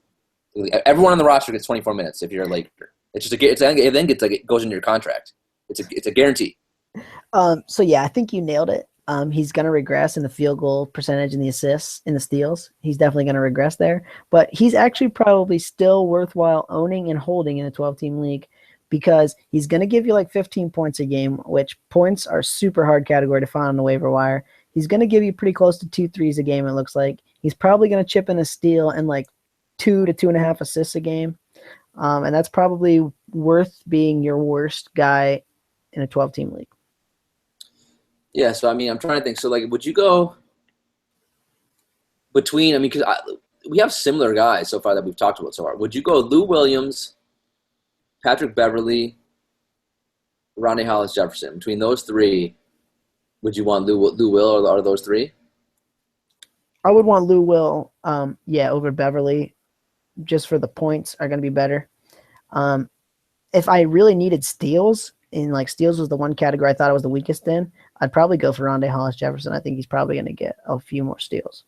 Everyone on the roster gets 24 minutes if you're a Laker. It then it goes into your contract. It's a guarantee. So yeah, I think you nailed it. He's going to regress in the field goal percentage and the assists and the steals. He's definitely going to regress there. But he's actually probably still worthwhile owning and holding in a 12-team league because he's going to give you 15 points a game, which points are super hard category to find on the waiver wire. He's going to give you pretty close to 2 threes a game, it looks like. He's probably going to chip in a steal and 2 to 2.5 assists a game. And that's probably worth being your worst guy in a 12-team league. Yeah, so I mean, I'm trying to think. So, would you go between? I mean, because we have similar guys so far that we've talked about so far. Would you go Lou Williams, Patrick Beverley, Rondae Hollis-Jefferson? Between those three, would you want Lou Will, or are those three? I would want Lou Will, over Beverley, just for the points are going to be better. If I really needed steals, and steals was the one category I thought I was the weakest in, I'd probably go for Rondae Hollis-Jefferson. I think he's probably going to get a few more steals.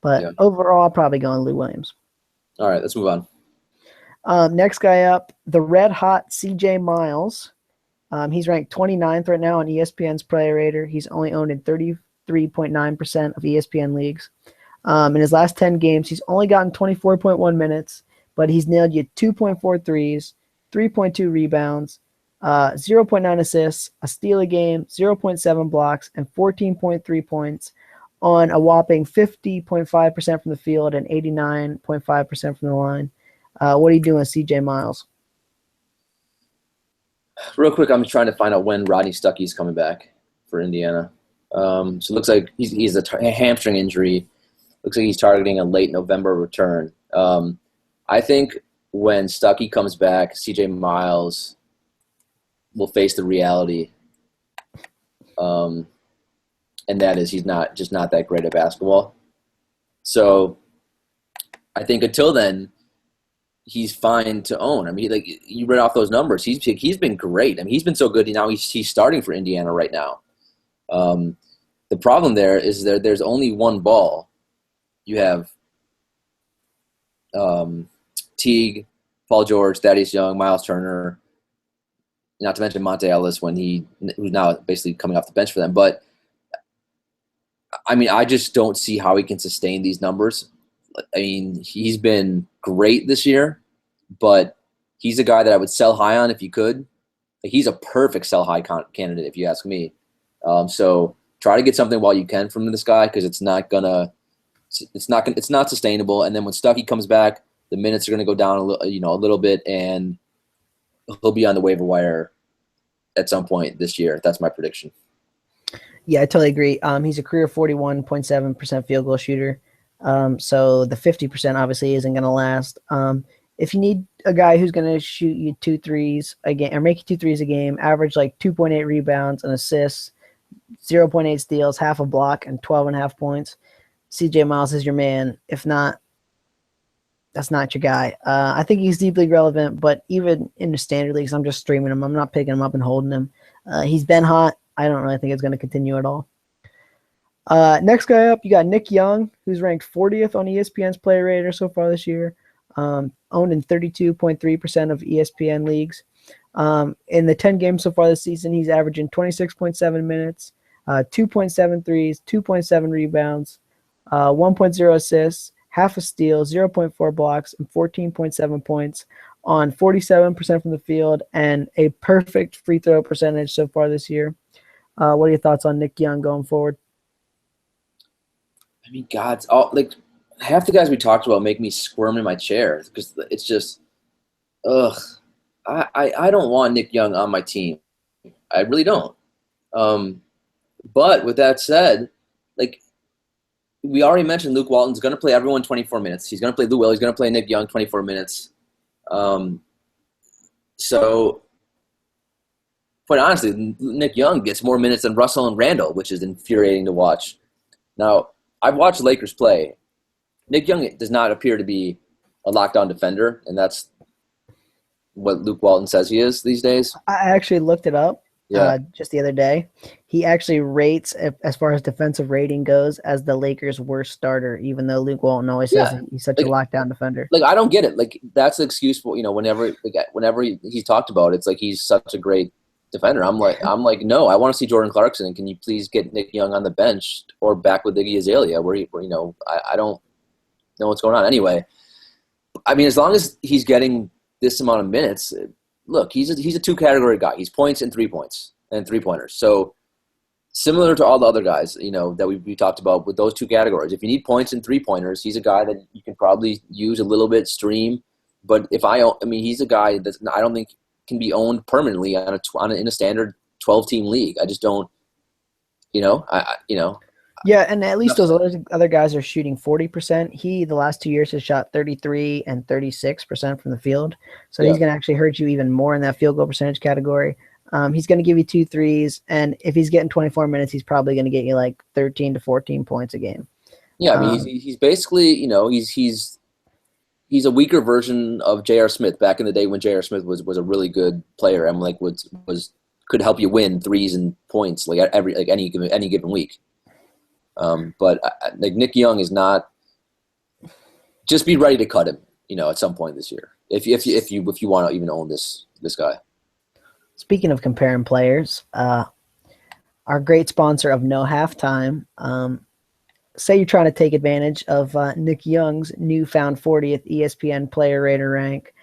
But overall, I'll probably go on Lou Williams. All right, let's move on. Next guy up, the red-hot CJ Miles. He's ranked 29th right now on ESPN's Player Rater. He's only owned in 33.9% of ESPN leagues. In his last 10 games, he's only gotten 24.1 minutes, but he's nailed you 2.4 threes, 3.2 rebounds, 0.9 assists, a steal a game, 0.7 blocks, and 14.3 points on a whopping 50.5% from the field and 89.5% from the line. What are you doing, CJ Miles? Real quick, I'm trying to find out when Rodney Stuckey's coming back for Indiana. So it looks like he's a hamstring injury. Looks like he's targeting a late November return. I think when Stuckey comes back, CJ Miles will face the reality, and that is he's not that great at basketball. So I think until then, he's fine to own. I mean, you read off those numbers. He's been great. I mean, he's been so good. Now he's starting for Indiana right now. The problem there is there's only one ball. You have Teague, Paul George, Thaddeus Young, Miles Turner, not to mention Monte Ellis who's now basically coming off the bench for them. But I mean, I just don't see how he can sustain these numbers. I mean, he's been great this year, but he's a guy that I would sell high on if you could. He's a perfect sell high candidate if you ask me. So try to get something while you can from this guy because it's not sustainable. And then when Stuckey comes back, the minutes are going to go down a little bit, and he'll be on the waiver wire at some point this year. That's my prediction. Yeah, I totally agree. He's a career 41.7% field goal shooter. So the 50% obviously isn't going to last. If you need a guy who's going to shoot you 2 threes a game or make you 2 threes a game, average 2.8 rebounds and assists, 0.8 steals, half a block, and 12.5 points, CJ Miles is your man. If not, that's not your guy. I think he's deeply relevant, but even in the standard leagues, I'm just streaming him. I'm not picking him up and holding him. He's been hot. I don't really think it's going to continue at all. Next guy up, you got Nick Young, who's ranked 40th on ESPN's player rater so far this year, owned in 32.3% of ESPN leagues. In the 10 games so far this season, he's averaging 26.7 minutes, 2.7 threes, 2.7 rebounds, 1.0 assists, half a steal, 0.4 blocks, and 14.7 points on 47% from the field and a perfect free throw percentage so far this year. What are your thoughts on Nick Young going forward? I mean, like half the guys we talked about make me squirm in my chair because it's just, ugh. I don't want Nick Young on my team. I really don't. But with that said, like we already mentioned, Luke Walton's going to play everyone 24 minutes. He's going to play Lou Will. He's going to play Nick Young 24 minutes. So, quite honestly, Nick Young gets more minutes than Russell and Randall, which is infuriating to watch. Now, I've watched the Lakers play. Nick Young does not appear to be a lockdown defender, and that's what Luke Walton says he is these days. I actually looked it up just the other day. He actually rates, as far as defensive rating goes, as the Lakers' worst starter, even though Luke Walton always says he's such a lockdown defender. Like, I don't get it. Like, that's the excuse for, whenever he's talked about it, it's like he's such a great defender. I'm like, no, I want to see Jordan Clarkson. Can you please get Nick Young on the bench or back with Iggy Azalea where I don't know what's going on. Anyway, I mean, as long as he's getting this amount of minutes, look, he's a two-category guy. He's points and 3 points and three-pointers. So similar to all the other guys, that we talked about with those two categories. If you need points and three-pointers, he's a guy that you can probably use a little bit, stream. But he's a guy that I don't think can be owned permanently in a standard 12-team league. I just don't, Yeah, and at least those other guys are shooting 40%. He, the last 2 years, has shot 33 and 36% from the field. So he's going to actually hurt you even more in that field goal percentage category. He's going to give you 2 threes, and if he's getting 24 minutes, he's probably going to get you like 13 to 14 points a game. Yeah, I mean, he's basically, he's a weaker version of J.R. Smith back in the day when J.R. Smith was a really good player and like could help you win threes and points like any given week. But like Nick Young is not. Just be ready to cut him, at some point this year. If you want to even own this guy. Speaking of comparing players, our great sponsor of No Halftime. Say you're trying to take advantage of Nick Young's newfound 40th ESPN player rater rank.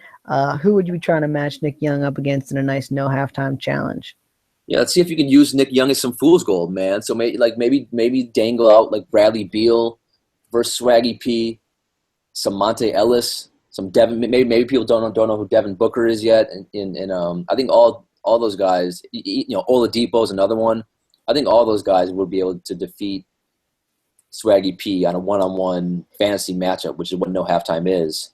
Who would you be trying to match Nick Young up against in a nice No Halftime challenge? Yeah, let's see if you can use Nick Young as some fool's gold, man. So maybe dangle out like Bradley Beal versus Swaggy P, some Monte Ellis, some Devin. Maybe people don't know who Devin Booker is yet, and I think all those guys, Oladipo's another one. I think all those guys would be able to defeat Swaggy P on a one-on-one fantasy matchup, which is what No Halftime is.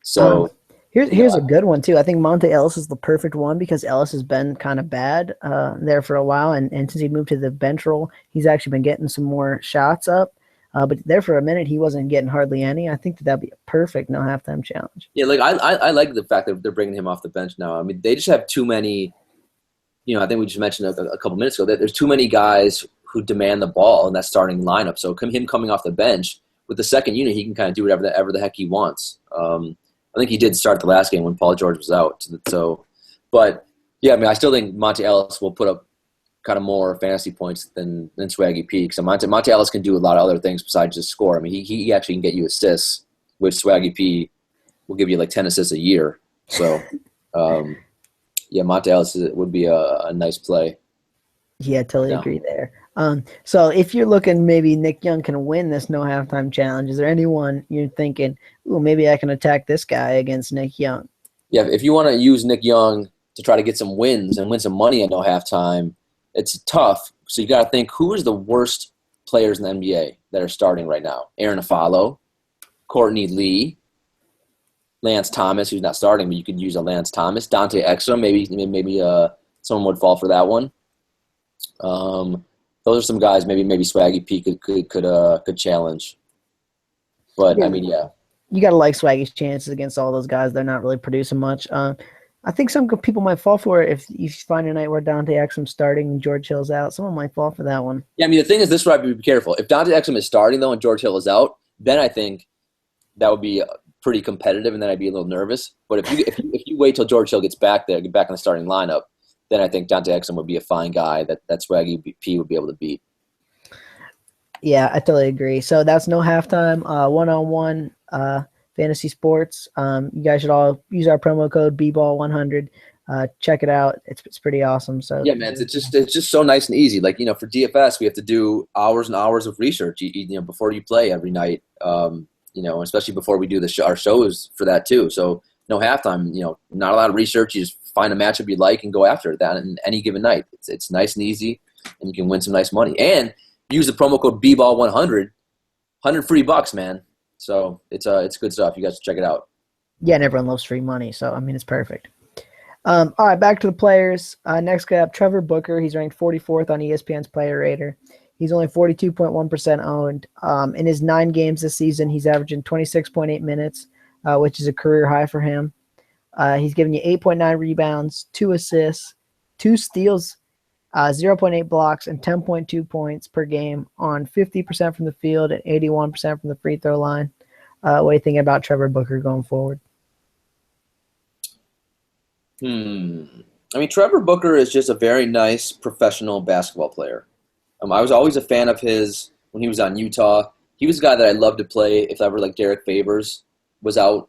So. Here's a good one, too. I think Monte Ellis is the perfect one because Ellis has been kind of bad there for a while. And since he moved to the bench role, he's actually been getting some more shots up. But there for a minute, he wasn't getting hardly any. I think that'd be a perfect No Halftime challenge. Yeah, like I like the fact that they're bringing him off the bench now. I mean, they just have too many, I think we just mentioned a couple minutes ago that there's too many guys who demand the ball in that starting lineup. So him coming off the bench with the second unit, he can kind of do whatever the heck he wants. I think he did start the last game when Paul George was out. So, but yeah, I mean, I still think Monte Ellis will put up kind of more fantasy points than Swaggy P. So Monte Ellis can do a lot of other things besides just score. I mean, he actually can get you assists, which Swaggy P will give you like 10 assists a year. So, yeah, Monte Ellis would be a nice play. Yeah, totally agree there. So if you're looking, maybe Nick Young can win this No Halftime challenge. Is there anyone you're thinking, ooh, maybe I can attack this guy against Nick Young? Yeah, if you want to use Nick Young to try to get some wins and win some money at No Halftime, it's tough. So you got to think, who is the worst players in the NBA that are starting right now? Aaron Afalo, Courtney Lee, Lance Thomas, who's not starting, but you could use a Lance Thomas. Dante Exum, maybe someone would fall for that one. Those are some guys maybe Swaggy P could challenge. But yeah. I mean, yeah. You got to like Swaggy's chances against all those guys. They're not really producing much. I think some people might fall for it if you find a night where Dante Exum's starting and George Hill's out. Someone might fall for that one. Yeah, I mean, the thing is, this is why I have to be careful. If Dante Exum is starting, though, and George Hill is out, then I think that would be pretty competitive, and then I'd be a little nervous. But if you wait till George Hill gets back there, get back in the starting lineup, then I think Dante Exum would be a fine guy that Swaggy P would be able to beat. Yeah, I totally agree. So that's no halftime, one-on-one fantasy sports. You guys should all use our promo code BBall100. Check it out. It's pretty awesome. So yeah, man, it's just so nice and easy. Like, for DFS, we have to do hours and hours of research, before you play every night. Especially before we do our shows for that too. So no halftime, not a lot of research. You just find a matchup you like and go after that in any given night. It's nice and easy, and you can win some nice money. And use the promo code BBall100, $100 free, man. So it's good stuff. You guys should check it out. Yeah, and everyone loves free money, so I mean it's perfect. All right, back to the players. Next guy up, Trevor Booker. He's ranked 44th on ESPN's Player Rater. He's only 42.1% owned. In his 9 games this season, he's averaging 26.8 minutes, which is a career high for him. He's giving you 8.9 rebounds, 2 assists, 2 steals, 0.8 blocks, and 10.2 points per game on 50% from the field and 81% from the free throw line. What do you think about Trevor Booker going forward? I mean, Trevor Booker is just a very nice professional basketball player. I was always a fan of his when he was on Utah. He was a guy that I loved to play if ever like Derek Favors was out.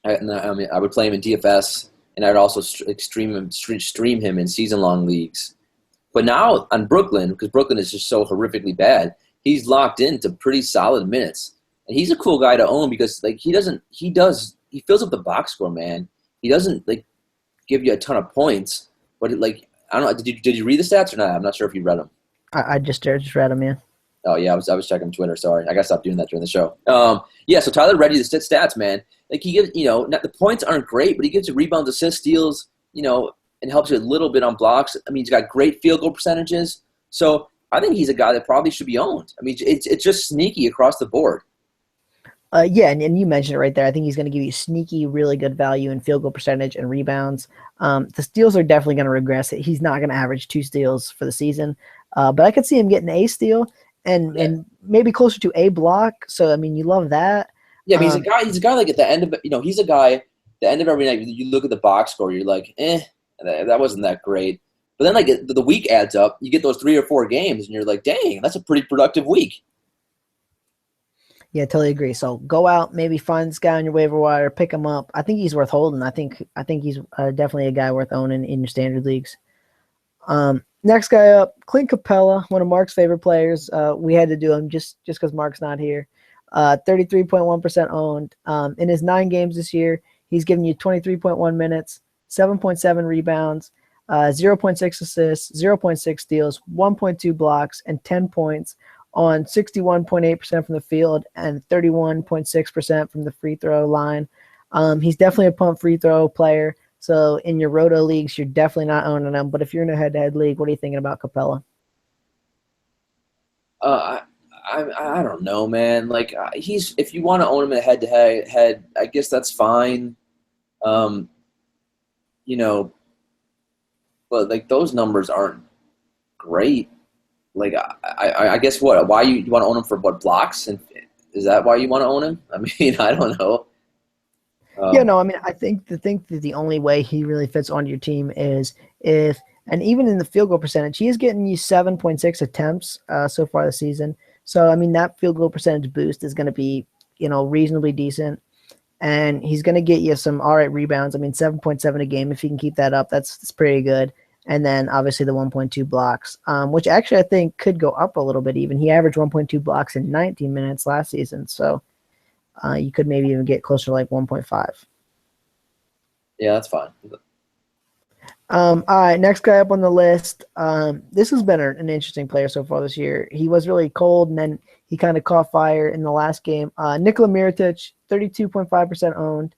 I would play him in DFS, and I'd also stream him in season-long leagues. But now on Brooklyn, because Brooklyn is just so horrifically bad, he's locked into pretty solid minutes. And he's a cool guy to own because he fills up the box score, man. He doesn't give you a ton of points, but I don't know. Did you read the stats or not? I'm not sure if you read them. I just read them, yeah. Oh yeah, I was checking Twitter. Sorry, I gotta stop doing that during the show. So Tyler Reddy, the stats, man. He gives the points aren't great, but he gives you rebounds, assists, steals, and helps you a little bit on blocks. I mean, he's got great field goal percentages. So I think he's a guy that probably should be owned. I mean, it's just sneaky across the board. Yeah, and you mentioned it right there. I think he's going to give you sneaky, really good value in field goal percentage and rebounds. The steals are definitely going to regress. He's not going to average 2 steals for the season, but I could see him getting a steal and maybe closer to a block. So I mean, you love that. Yeah, I mean, he's a guy like at the end of he's a guy at the end of every night. You look at the box score, you're like, that wasn't that great. But then the week adds up. You get those 3 or 4 games, and you're like, dang, that's a pretty productive week. Yeah, totally agree. So go out, maybe find this guy on your waiver wire, pick him up. I think he's worth holding. I think he's definitely a guy worth owning in your standard leagues. Next guy up, Clint Capella, one of Mark's favorite players. We had to do him just because Mark's not here. 33.1% owned. In his 9 games this year, he's given you 23.1 minutes, 7.7 rebounds, 0.6 assists, 0.6 steals, 1.2 blocks, and 10 points on 61.8% from the field and 31.6% from the free throw line. He's definitely a pump free throw player. So in your roto leagues, you're definitely not owning him. But if you're in a head-to-head league, what are you thinking about Capella? I don't know, man. If you want to own him in a head-to-head, I guess that's fine. But those numbers aren't great. I guess what? Why you want to own him for what, blocks? And is that why you want to own him? I mean, I don't know. I think the only way he really fits onto your team is and even in the field goal percentage, he is getting you 7.6 attempts so far this season. So I mean, that field goal percentage boost is going to be reasonably decent, and he's going to get you some all right rebounds. I mean, 7.7 a game, if he can keep that up, that's pretty good. And then obviously the 1.2 blocks, which actually I think could go up a little bit even. He averaged 1.2 blocks in 19 minutes last season. So you could maybe even get closer to 1.5. Yeah, that's fine. All right, next guy up on the list. This has been an interesting player so far this year. He was really cold, and then he kind of caught fire in the last game. Nikola Mirotic, 32.5% owned.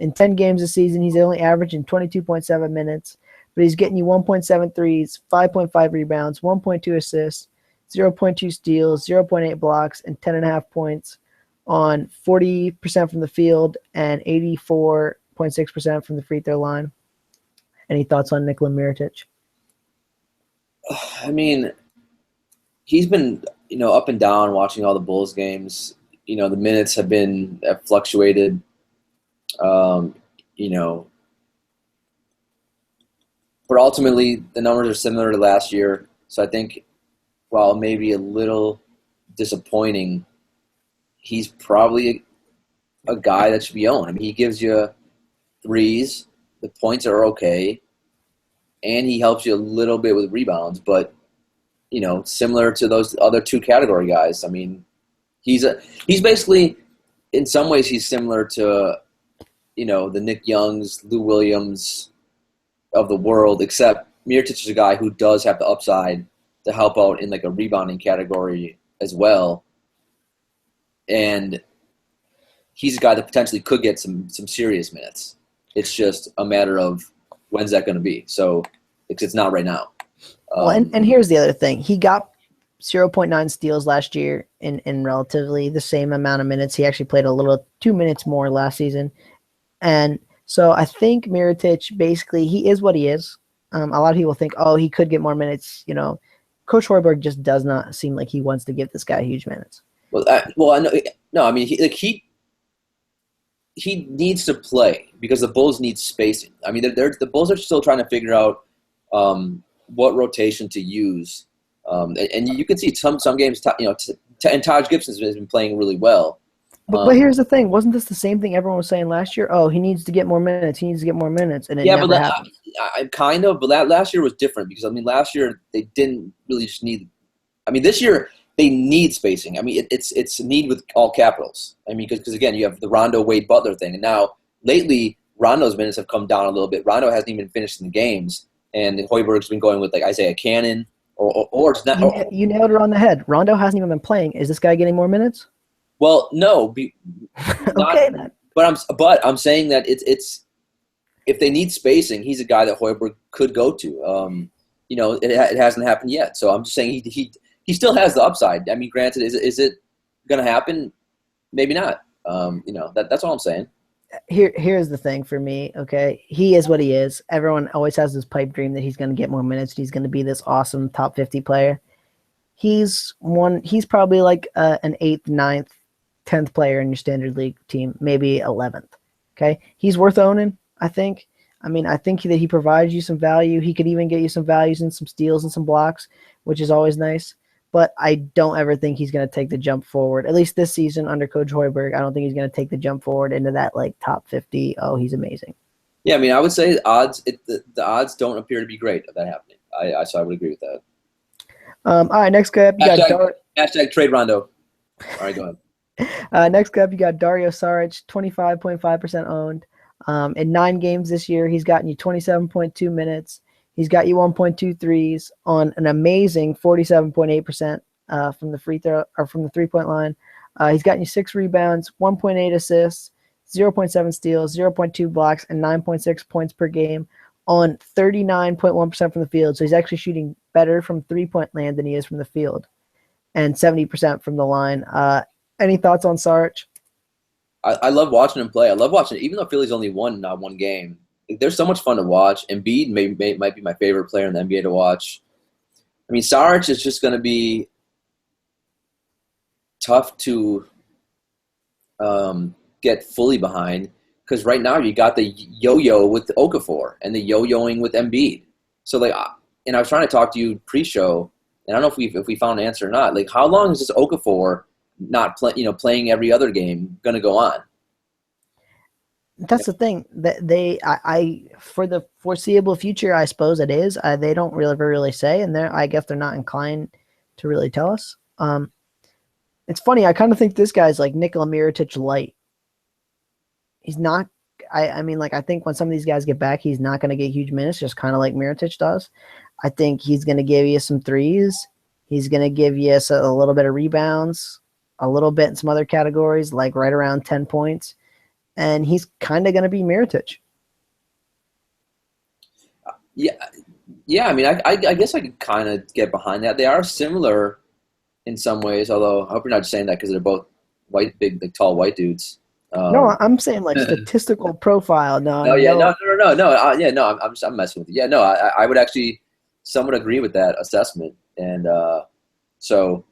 In 10 games this season, he's only averaging 22.7 minutes. But he's getting you 1.7 threes, 5.5 rebounds, 1.2 assists, 0.2 steals, 0.8 blocks, and 10.5 points on 40% from the field and 84.6% from the free throw line. Any thoughts on Nikola Mirotic? I mean, he's been, up and down watching all the Bulls games. The minutes have fluctuated. You know, but ultimately the numbers are similar to last year. So I think, while maybe a little disappointing, he's probably a guy that should be owned. I mean, he gives you threes, the points are okay, and he helps you a little bit with rebounds. But similar to those other two category guys. I mean, he's basically, in some ways, he's similar to the Nick Youngs, Lou Williams of the world, except Mirotic is a guy who does have the upside to help out in like a rebounding category as well. And he's a guy that potentially could get some serious minutes. It's just a matter of when's that going to be. So it's not right now. Well, and here's the other thing. He got 0.9 steals last year in relatively the same amount of minutes. He actually played 2 minutes more last season. And so I think Mirotic, basically, he is what he is. A lot of people think, he could get more minutes. Coach Hoiberg just does not seem like he wants to give this guy huge minutes. Well, I know. No, I mean, he needs to play because the Bulls need spacing. I mean, the Bulls are still trying to figure out what rotation to use, and you can see some games. And Taj Gibson has been playing really well. But here's the thing: wasn't this the same thing everyone was saying last year? Oh, he needs to get more minutes. He needs to get more minutes, and it never happened. Kind of, but last year was different because last year they didn't really just need. This year they need spacing. It's a need with all capitals. Because again, you have the Rondo Wade Butler thing, and now lately Rondo's minutes have come down a little bit. Rondo hasn't even finished in the games, and Hoiberg's been going with like Isaiah Cannon or it's not. You nailed it on the head. Rondo hasn't even been playing. Is this guy getting more minutes? Well, no. Okay, then. But I'm saying that it's if they need spacing, he's a guy that Hoiberg could go to. It hasn't happened yet, so I'm just saying he still has the upside. Granted, is it going to happen? Maybe not. That's all I'm saying. Here's the thing for me. Okay, he is what he is. Everyone always has this pipe dream that he's going to get more minutes. He's going to be this awesome top 50 player. He's probably like an 8th, 9th, 10th player in your standard league team, maybe 11th. Okay, he's worth owning, I think. I think that he provides you some value. He could even get you some values and some steals and some blocks, which is always nice. But I don't ever think he's going to take the jump forward. At least this season under Coach Hoiberg, I don't think he's going to take the jump forward into that like top 50. Oh, he's amazing. Yeah, I would say the odds don't appear to be great of that happening. So I would agree with that. All right, next guy up, you got hashtag trade Rondo. All right, go ahead. Next up, you got Dario Saric, 25.5% owned. In 9 games this year, he's gotten you 27.2 minutes. He's got you 1.2 threes on an amazing 47.8% from the free throw or from the 3-point line. He's gotten you 6 rebounds, 1.8 assists, 0.7 steals, 0.2 blocks, and 9.6 points per game on 39.1% from the field. So he's actually shooting better from 3-point land than he is from the field, and 70% from the line. Any thoughts on Saric? I love watching him play. I love watching it, even though Philly's only won one game. They're so much fun to watch. Embiid might be my favorite player in the NBA to watch. Saric is just going to be tough to get fully behind because right now you got the yo-yo with Okafor and the yo-yoing with Embiid. So and I was trying to talk to you pre-show, and I don't know if we found an answer or not. Like, how long is this Okafor not playing every other game going to go on? That's the thing that I for the foreseeable future, I suppose it is. They don't really say, and I guess they're not inclined to really tell us. It's funny. I kind of think this guy's like Nikola Mirotic light. He's not. I think when some of these guys get back, he's not going to get huge minutes, just kind of like Mirotic does. I think he's going to give you some threes. He's going to give you a little bit of rebounds, a little bit in some other categories, like right around 10 points. And he's kind of going to be Mirotic. Yeah. I guess I could kind of get behind that. They are similar in some ways, although I hope you're not just saying that because they're both big, tall white dudes. No, I'm saying like statistical profile. No, No, yeah, no. no. Yeah, no, I'm messing with you. Yeah, no, I would actually somewhat agree with that assessment. And so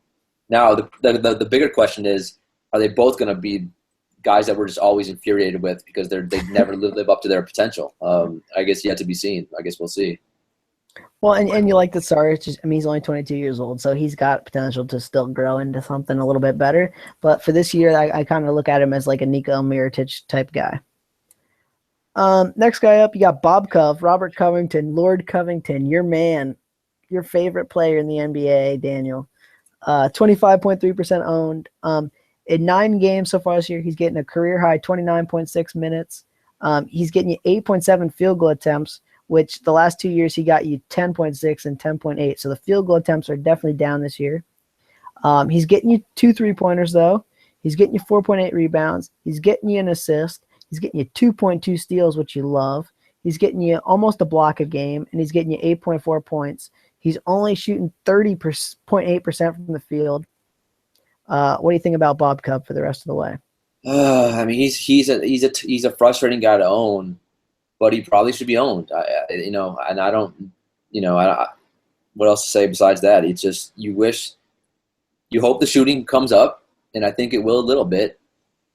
now the bigger question is, are they both going to be guys that we're just always infuriated with because they never live up to their potential? I guess yet to be seen. I guess we'll see. Well, and you like the Sarge. Just, I mean, he's only 22 years old, so he's got potential to still grow into something a little bit better. But for this year, I kind of look at him as like a Nico Mirotic type guy. Next guy up, you got Bob Cove, Robert Covington, Lord Covington, your man, your favorite player in the NBA, Daniel. 25.3% owned. In 9 games so far this year, he's getting a career high 29.6 minutes. He's getting you 8.7 field goal attempts, which the last 2 years he got you 10.6 and 10.8. So the field goal attempts are definitely down this year. He's getting you 2 3-pointers, though. He's getting you 4.8 rebounds. He's getting you an assist. He's getting you 2.2 steals, which you love. He's getting you almost a block a game, and he's getting you 8.4 points. He's only shooting 30.8% from the field. What do you think about Bob Cub for the rest of the way? I mean, he's a frustrating guy to own, but he probably should be owned. And I don't, what else to say besides that? It's just you hope the shooting comes up, and I think it will a little bit,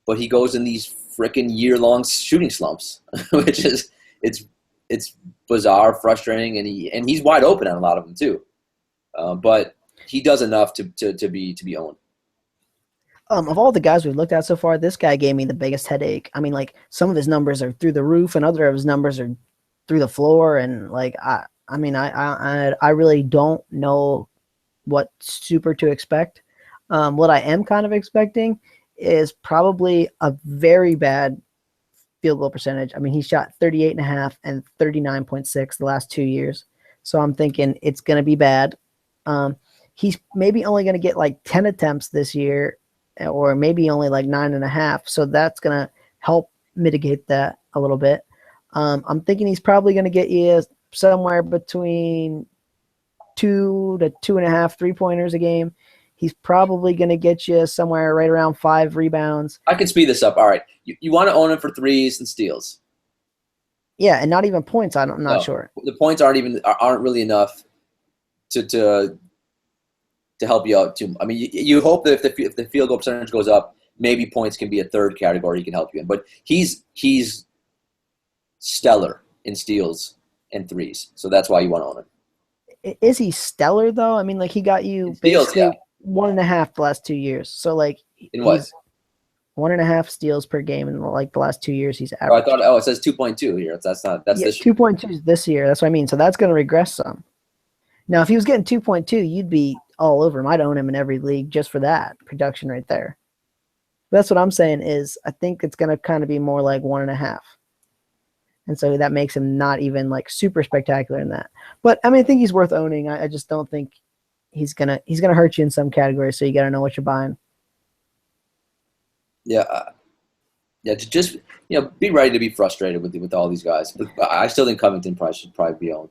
but he goes in these freaking year-long shooting slumps, which is it's bizarre, frustrating, and he's wide open on a lot of them too. But he does enough to be owned. Of all the guys we've looked at so far, this guy gave me the biggest headache. I mean, like some of his numbers are through the roof, and other of his numbers are through the floor. And like I really don't know what super to expect. What I am kind of expecting is probably a very bad field goal percentage. I mean, he shot 38.5 and 39.6 the last 2 years. So I'm thinking it's going to be bad. He's maybe only going to get like 10 attempts this year, or maybe only like 9.5. So that's going to help mitigate that a little bit. I'm thinking he's probably going to get you somewhere between 2 to 2.5 3-pointers a game. He's probably going to get you somewhere right around 5 rebounds. I can speed this up. All right. You want to own him for threes and steals. Yeah, and not even points. I'm not sure. The points aren't really enough to help you out too. I mean, you hope that if the field goal percentage goes up, maybe points can be a third category he can help you in. But he's stellar in steals and threes, so that's why you want to own him. Is he stellar though? I mean, like he got you steals, basically 1.5 the last 2 years. So like in what? 1.5 steals per game in like the last 2 years he's averaged. It says 2.2 here. That's this 2.2 this year. That's what I mean. So that's going to regress some. Now, if he was getting 2.2, you'd be all over him. I'd own him in every league just for that production right there. That's what I'm saying is I think it's going to kind of be more like 1.5. And so that makes him not even like super spectacular in that. But I mean, I think he's worth owning. I just don't think he's gonna hurt you in some categories. So you got to know what you're buying. Yeah. Just be ready to be frustrated with all these guys. But I still think Covington should probably be owned.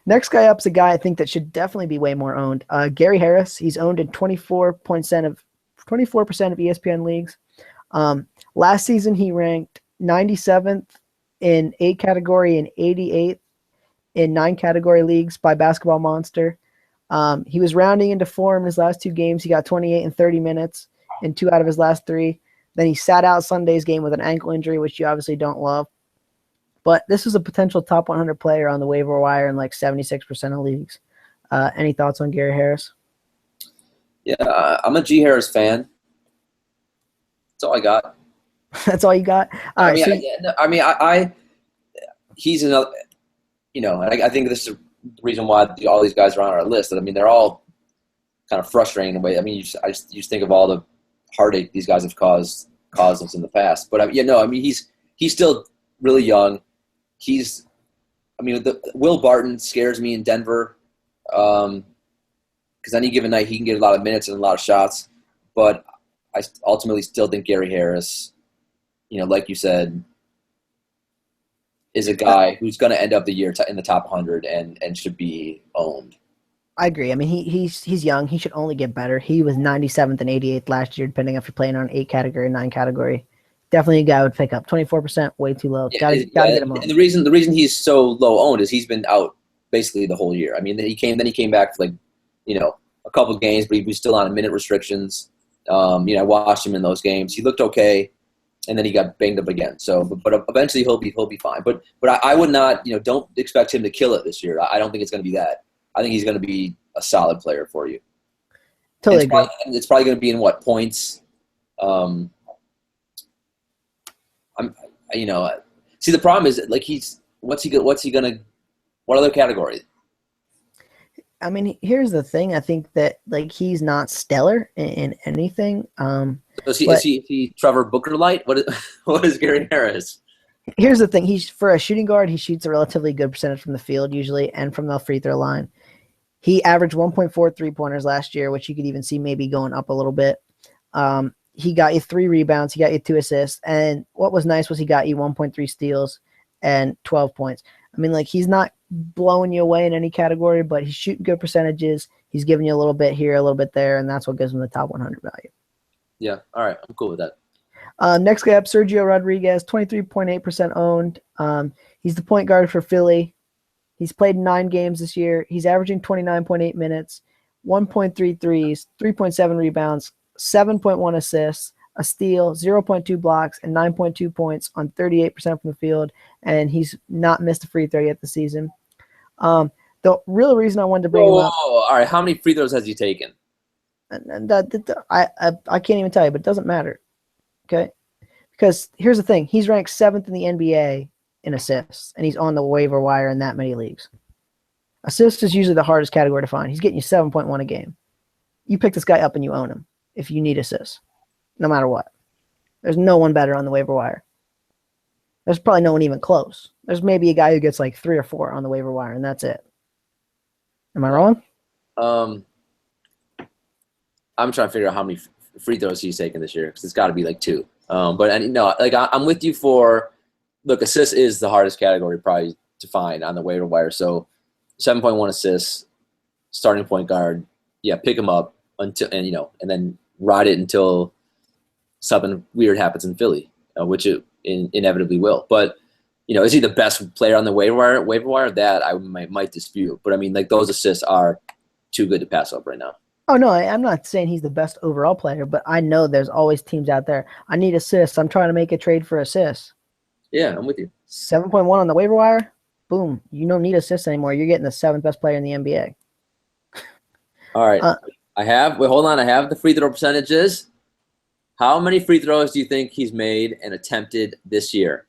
Next guy up is a guy I think that should definitely be way more owned. Gary Harris. He's owned in 24% of ESPN leagues. Last season he ranked 97th in 8 category and 88th in 9 category leagues by Basketball Monster. He was rounding into form in his last 2 games. He got 28 and 30 minutes in 2 out of his last 3. Then he sat out Sunday's game with an ankle injury, which you obviously don't love. But this is a potential top 100 player on the waiver wire in like 76% of leagues. Any thoughts on Gary Harris? Yeah, I'm a G Harris fan. That's all I got. That's all you got? He's another, and I think this is the reason why all these guys are on our list. I mean, they're all kind of frustrating in a way. I mean, you just think of all the heartache these guys have caused us in the past. But he's still really young. Will Barton scares me in Denver because any given night he can get a lot of minutes and a lot of shots. But I ultimately still think Gary Harris, like you said, is a guy who's going to end up the year in the top 100 and should be owned. I agree. I mean, he's young. He should only get better. He was 97th and 88th last year, depending if you're playing on 8 category, 9 category. Definitely a guy I would pick up. 24%, way too low. Gotta get him And on. the reason he's so low owned is he's been out basically the whole year. I mean, then he came back for like, a couple games, but he was still on minute restrictions. I watched him in those games. He looked okay, and then he got banged up again. So, but eventually he'll be fine. But I would not, don't expect him to kill it this year. I don't think it's going to be that. I think he's going to be a solid player for you. Totally agree. It's probably going to be in what points. See, the problem is like what other category? I mean, here's the thing. I think that like he's not stellar in anything. Is he Trevor Booker light? What is Gary Harris? Here's the thing. He's for a shooting guard. He shoots a relatively good percentage from the field usually, and from the free throw line. He averaged 1.4 3-pointers last year, which you could even see maybe going up a little bit. He got you 3 rebounds. He got you 2 assists. And what was nice was he got you 1.3 steals and 12 points. I mean, like, he's not blowing you away in any category, but he's shooting good percentages. He's giving you a little bit here, a little bit there, and that's what gives him the top 100 value. Yeah, all right. I'm cool with that. Next guy up, Sergio Rodriguez, 23.8% owned. He's the point guard for Philly. He's played 9 games this year. He's averaging 29.8 minutes, 1.3 threes, 3.7 rebounds, 7.1 assists, a steal, 0.2 blocks, and 9.2 points on 38% from the field. And he's not missed a free throw yet this season. The real reason I wanted to bring him up. All right, how many free throws has he taken? And I can't even tell you, but it doesn't matter. Okay? Because here's the thing. He's ranked 7th in the NBA in assists, and he's on the waiver wire in that many leagues. Assists is usually the hardest category to find. He's getting you 7.1 a game. You pick this guy up and you own him if you need assists, no matter what. There's no one better on the waiver wire. There's probably no one even close. There's maybe a guy who gets like 3 or 4 on the waiver wire, and that's it. Am I wrong? I'm trying to figure out how many free throws he's taken this year because it's got to be like 2. I'm with you for look. Assist is the hardest category probably to find on the waiver wire. So 7.1 assists, starting point guard. Yeah, pick him up and then ride it until something weird happens in Philly, which it inevitably will. But is he the best player on the waiver wire? That I might dispute. But I mean, like those assists are too good to pass up right now. Oh, no, I'm not saying he's the best overall player, but I know there's always teams out there. I need assists. I'm trying to make a trade for assists. Yeah, I'm with you. 7.1 on the waiver wire, boom. You don't need assists anymore. You're getting the 7th best player in the NBA. All right. Hold on. I have the free throw percentages. How many free throws do you think he's made and attempted this year?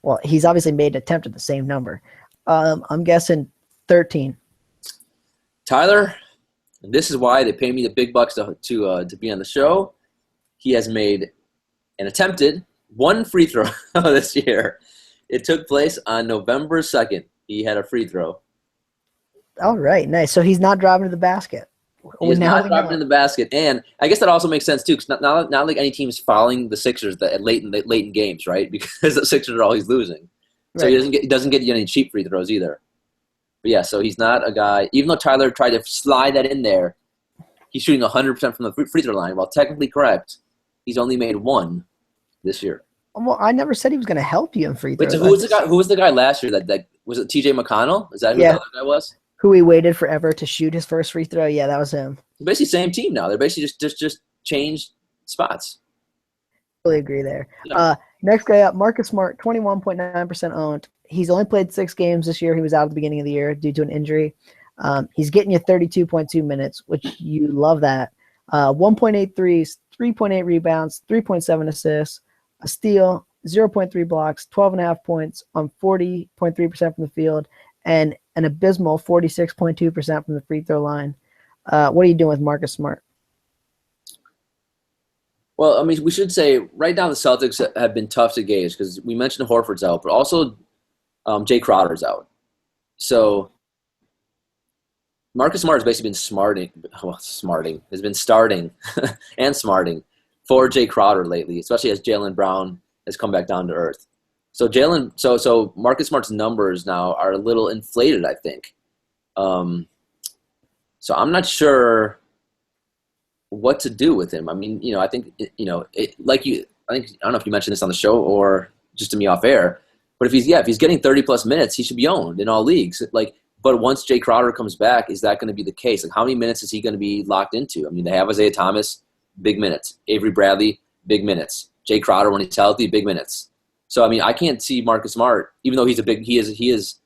Well, he's obviously made an attempt at the same number. I'm guessing 13. Tyler, this is why they pay me the big bucks to be on the show. He has made and attempted 1 free throw this year. It took place on November 2nd. He had a free throw. All right, nice. So he's not driving to the basket. He's not driving to the basket, and I guess that also makes sense too, because not like any team's following the Sixers late in games, right? Because the Sixers are always losing, so right. he doesn't get you any cheap free throws either. But yeah, so he's not a guy. Even though Tyler tried to slide that in there, he's shooting 100% from the free throw line. While technically correct, he's only made 1 this year. Well, I never said he was going to help you in free throws. Wait, so who was the guy last year that was it? T.J. McConnell? Is that who the other guy was? Who he waited forever to shoot his first free throw? Yeah, that was him. They're basically same team now. They're basically just changed spots. Totally agree there. Yeah. Next guy up, Marcus Smart, 21.9% owned. He's only played 6 games this year. He was out at the beginning of the year due to an injury. He's getting you 32.2 minutes, which you love that. 1.8 threes, 3.8 rebounds, 3.7 assists, a steal, 0.3 blocks, 12.5 points on 40.3% from the field, and an abysmal 46.2% from the free throw line. What are you doing with Marcus Smart? Well, I mean, we should say right now the Celtics have been tough to gauge because we mentioned Horford's out, but also Jay Crowder's out. So Marcus Smart has basically been starting and smarting for Jay Crowder lately, especially as Jaylen Brown has come back down to earth. So Marcus Smart's numbers now are a little inflated, I think. So I'm not sure what to do with him. I mean, I think, I don't know if you mentioned this on the show or just to me off air, but if he's getting 30 plus minutes, he should be owned in all leagues. But once Jay Crowder comes back, is that going to be the case? Like, how many minutes is he going to be locked into? I mean, they have Isaiah Thomas, big minutes. Avery Bradley, big minutes. Jay Crowder, when he's healthy, big minutes. So, I mean, I can't see Marcus Smart, even though he is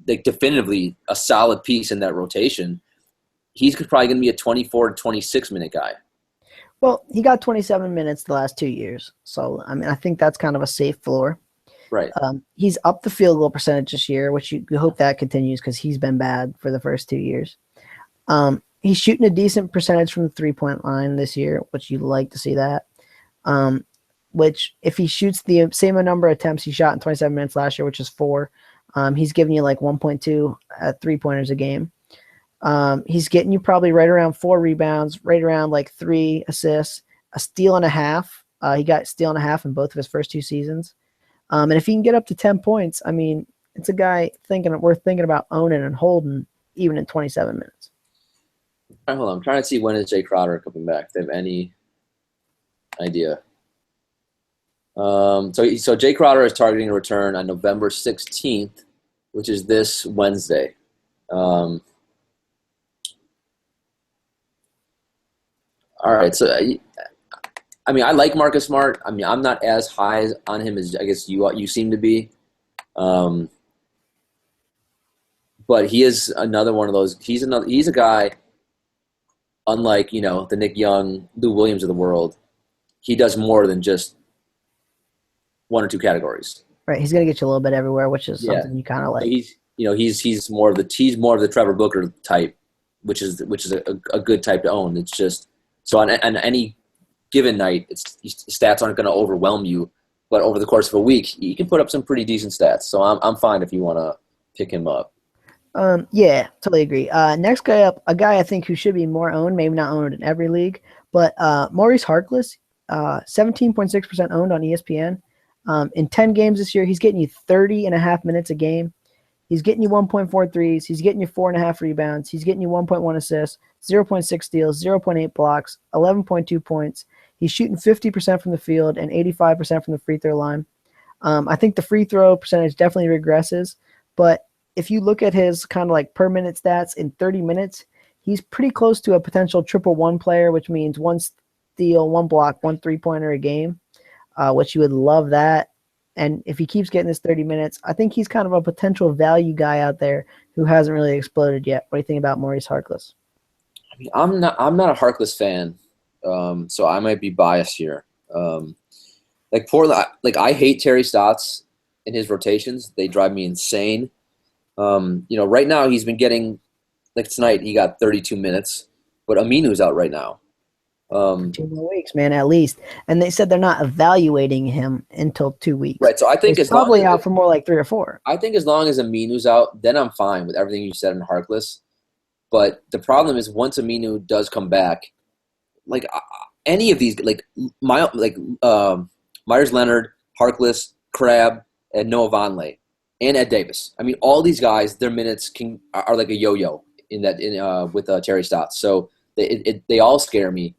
like definitively a solid piece in that rotation. He's probably going to be a 24 to 26 minute guy. Well, he got 27 minutes the last 2 years. So, I mean, I think that's kind of a safe floor. Right. He's up the field goal percentage this year, which you hope that continues because he's been bad for the first 2 years. He's shooting a decent percentage from the three-point line this year, which you like to see that. Which if he shoots the same number of attempts he shot in 27 minutes last year, which is 4, he's giving you like 1.2 3-pointers a game. He's getting you probably right around 4 rebounds, right around like 3 assists, a steal and a half. He got steal and a half in both of his first 2 seasons. And if he can get up to 10 points, I mean, it's a guy worth thinking about owning and holding even in 27 minutes. All right, hold on. I'm trying to see when is Jay Crowder coming back. If they have any idea. So Jay Crowder is targeting a return on November 16th, which is this Wednesday. All right, so I mean, I like Marcus Smart. I mean, I'm not as high on him as I guess you seem to be. But he is another one of those. He's a guy, unlike, the Nick Young, Lou Williams of the world. He does more than just 1 or 2 categories. Right, he's going to get you a little bit everywhere, which is something you kind of like. He's more of the Trevor Booker type, which is a good type to own. It's just so on any given night, stats aren't going to overwhelm you, but over the course of a week, he can put up some pretty decent stats. So I'm fine if you want to pick him up. Yeah, totally agree. Next guy up, a guy I think who should be more owned, maybe not owned in every league, but Maurice Harkless, 17.6% owned on ESPN. In 10 games this year, he's getting you 30.5 minutes a game. He's getting you 1.4 threes. He's getting you 4.5 rebounds. He's getting you 1.1 assists, 0.6 steals, 0.8 blocks, 11.2 points. He's shooting 50% from the field and 85% from the free throw line. I think the free throw percentage definitely regresses, but if you look at his kind of like per minute stats in 30 minutes, he's pretty close to a potential 1-1 player, which means 1 steal, 1 block, 1 3-pointer a game, which you would love that. And if he keeps getting this 30 minutes, I think he's kind of a potential value guy out there who hasn't really exploded yet. What do you think about Maurice Harkless? I mean, I'm not a Harkless fan, so I might be biased here. I hate Terry Stotts in his rotations. They drive me insane. Right now he's been getting, like tonight, he got 32 minutes, but Aminu's out right now. 2 more weeks, man, at least. And they said they're not evaluating him until 2 weeks. Right, so I think he's probably out for more like 3 or 4. I think as long as Aminu's out, then I'm fine with everything you said in Harkless. But the problem is once Aminu does come back, like any of these, Myers Leonard, Harkless, Crabbe, and Noah Vonleh, and Ed Davis. I mean, all these guys, their minutes are like a yo-yo with Terry Stotts. So they all scare me.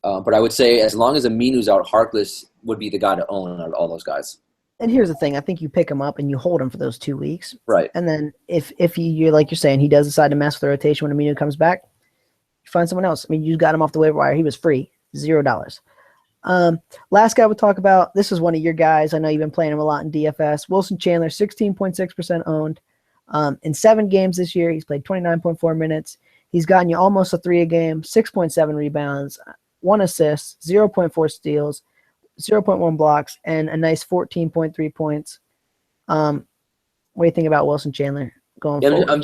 But I would say as long as Aminu's out, Harkless would be the guy to own out of all those guys. And here's the thing. I think you pick him up and you hold him for those 2 weeks. Right. And then if you're like you're saying, he does decide to mess with the rotation when Aminu comes back, you find someone else. I mean, you got him off the waiver wire. He was free, $0. Last guy we'll talk about, this is one of your guys. I know you've been playing him a lot in DFS. Wilson Chandler, 16.6% owned. In 7 games this year, he's played 29.4 minutes. He's gotten you almost a 3 a game, 6.7 rebounds, 1 assist, 0.4 steals, 0.1 blocks, and a nice 14.3 points. What do you think about Wilson Chandler going forward? I'm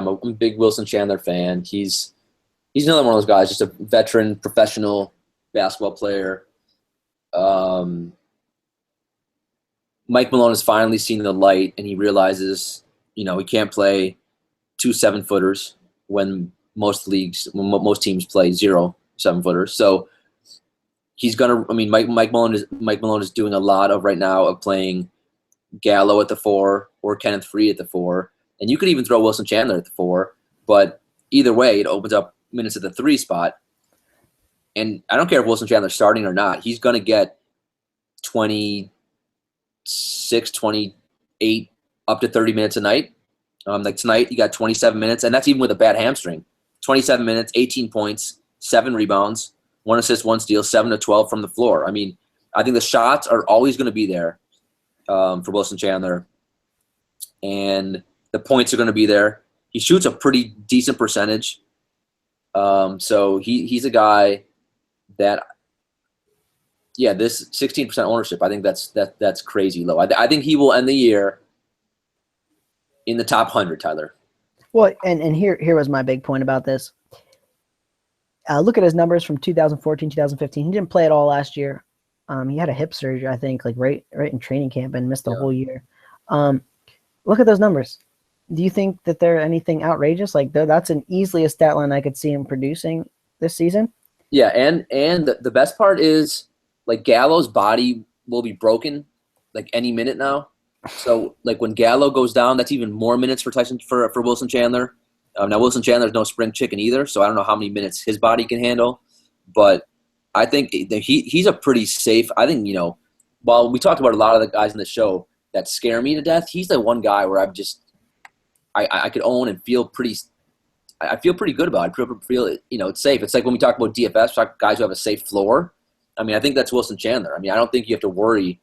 a big Wilson Chandler fan. He's another one of those guys, just a veteran, professional basketball player. Mike Malone has finally seen the light, and he realizes, he can't play 2 7-footers when most teams play 0 7-footers. So he's gonna. I mean, Mike Malone is doing a lot of right now of playing Gallo at the 4 or Kenneth Free at the 4, And you could even throw Wilson Chandler at the 4, but either way, it opens up minutes at the 3 spot. And I don't care if Wilson Chandler's starting or not. He's going to get 26, 28, up to 30 minutes a night. Like tonight, he got 27 minutes, and that's even with a bad hamstring. 27 minutes, 18 points, 7 rebounds, 1 assist, 1 steal, 7 to 12 from the floor. I mean, I think the shots are always going to be there for Wilson Chandler, and the points are going to be there. He shoots a pretty decent percentage. So he's a guy that, yeah, this 16% ownership, I think that's crazy low. I think he will end the year in the top 100, Tyler. Well, and here was my big point about this. Look at his numbers from 2014, 2015. He didn't play at all last year. He had a hip surgery, I think, like right in training camp, and missed the whole year. Look at those numbers. Do you think that they're anything outrageous? Like that's easily a stat line I could see him producing this season. Yeah, and the best part is, like, Gallo's body will be broken like any minute now. So like when Gallo goes down, that's even more minutes for Wilson Chandler. Now Wilson Chandler's no spring chicken either, so I don't know how many minutes his body can handle. But I think he's a pretty safe. I think, while we talked about a lot of the guys in the show that scare me to death, he's the one guy where I could own and feel pretty. I feel pretty good about it. I feel it's safe. It's like when we talk about DFS, guys who have a safe floor. I mean, I think that's Wilson Chandler. I mean, I don't think you have to worry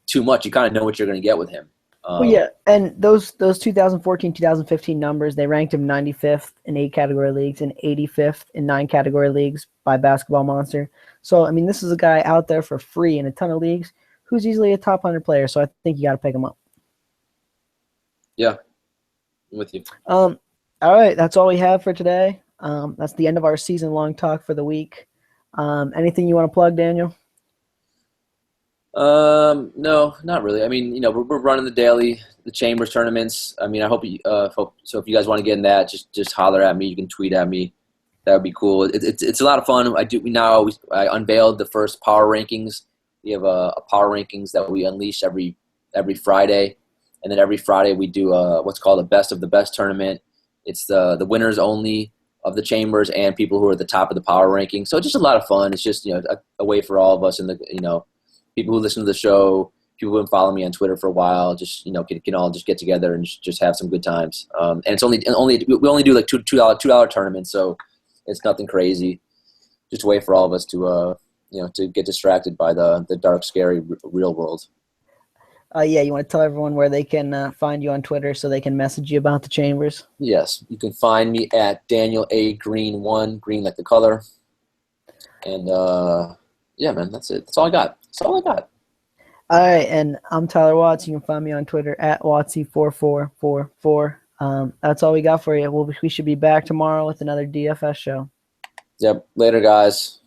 too much. You kind of know what you're going to get with him. Well, yeah, and those 2014, 2015 numbers, they ranked him 95th in 8 category leagues and 85th in 9 category leagues by Basketball Monster. So, I mean, this is a guy out there for free in a ton of leagues who's easily a top 100 player. So I think you got to pick him up. Yeah, I'm with you. All right, that's all we have for today. That's the end of our season-long talk for the week. Anything you want to plug, Daniel? No, not really. I mean, we're running the Chambers tournaments. I mean, I hope so. If you guys want to get in that, just holler at me. You can tweet at me. That would be cool. It's a lot of fun. I unveiled the first power rankings. We have a power rankings that we unleash every Friday, and then every Friday we do what's called a best of the best tournament. It's the winners only of the Chambers and people who are at the top of the power ranking. So it's just a lot of fun. It's just a way for all of us people who listen to the show, people who have followed me on Twitter for a while, just can all just get together and just have some good times. And it's only we only do like $2 tournaments, so it's nothing crazy. Just a way for all of us to to get distracted by the dark, scary real world. Yeah, you want to tell everyone where they can find you on Twitter so they can message you about the Chambers? Yes, you can find me at Daniel A. Green 1, green like the color. And yeah, man, that's it. That's all I got. All right, and I'm Tyler Watts. You can find me on Twitter at Watsy4444. That's all we got for you. We should be back tomorrow with another DFS show. Yep. Later, guys.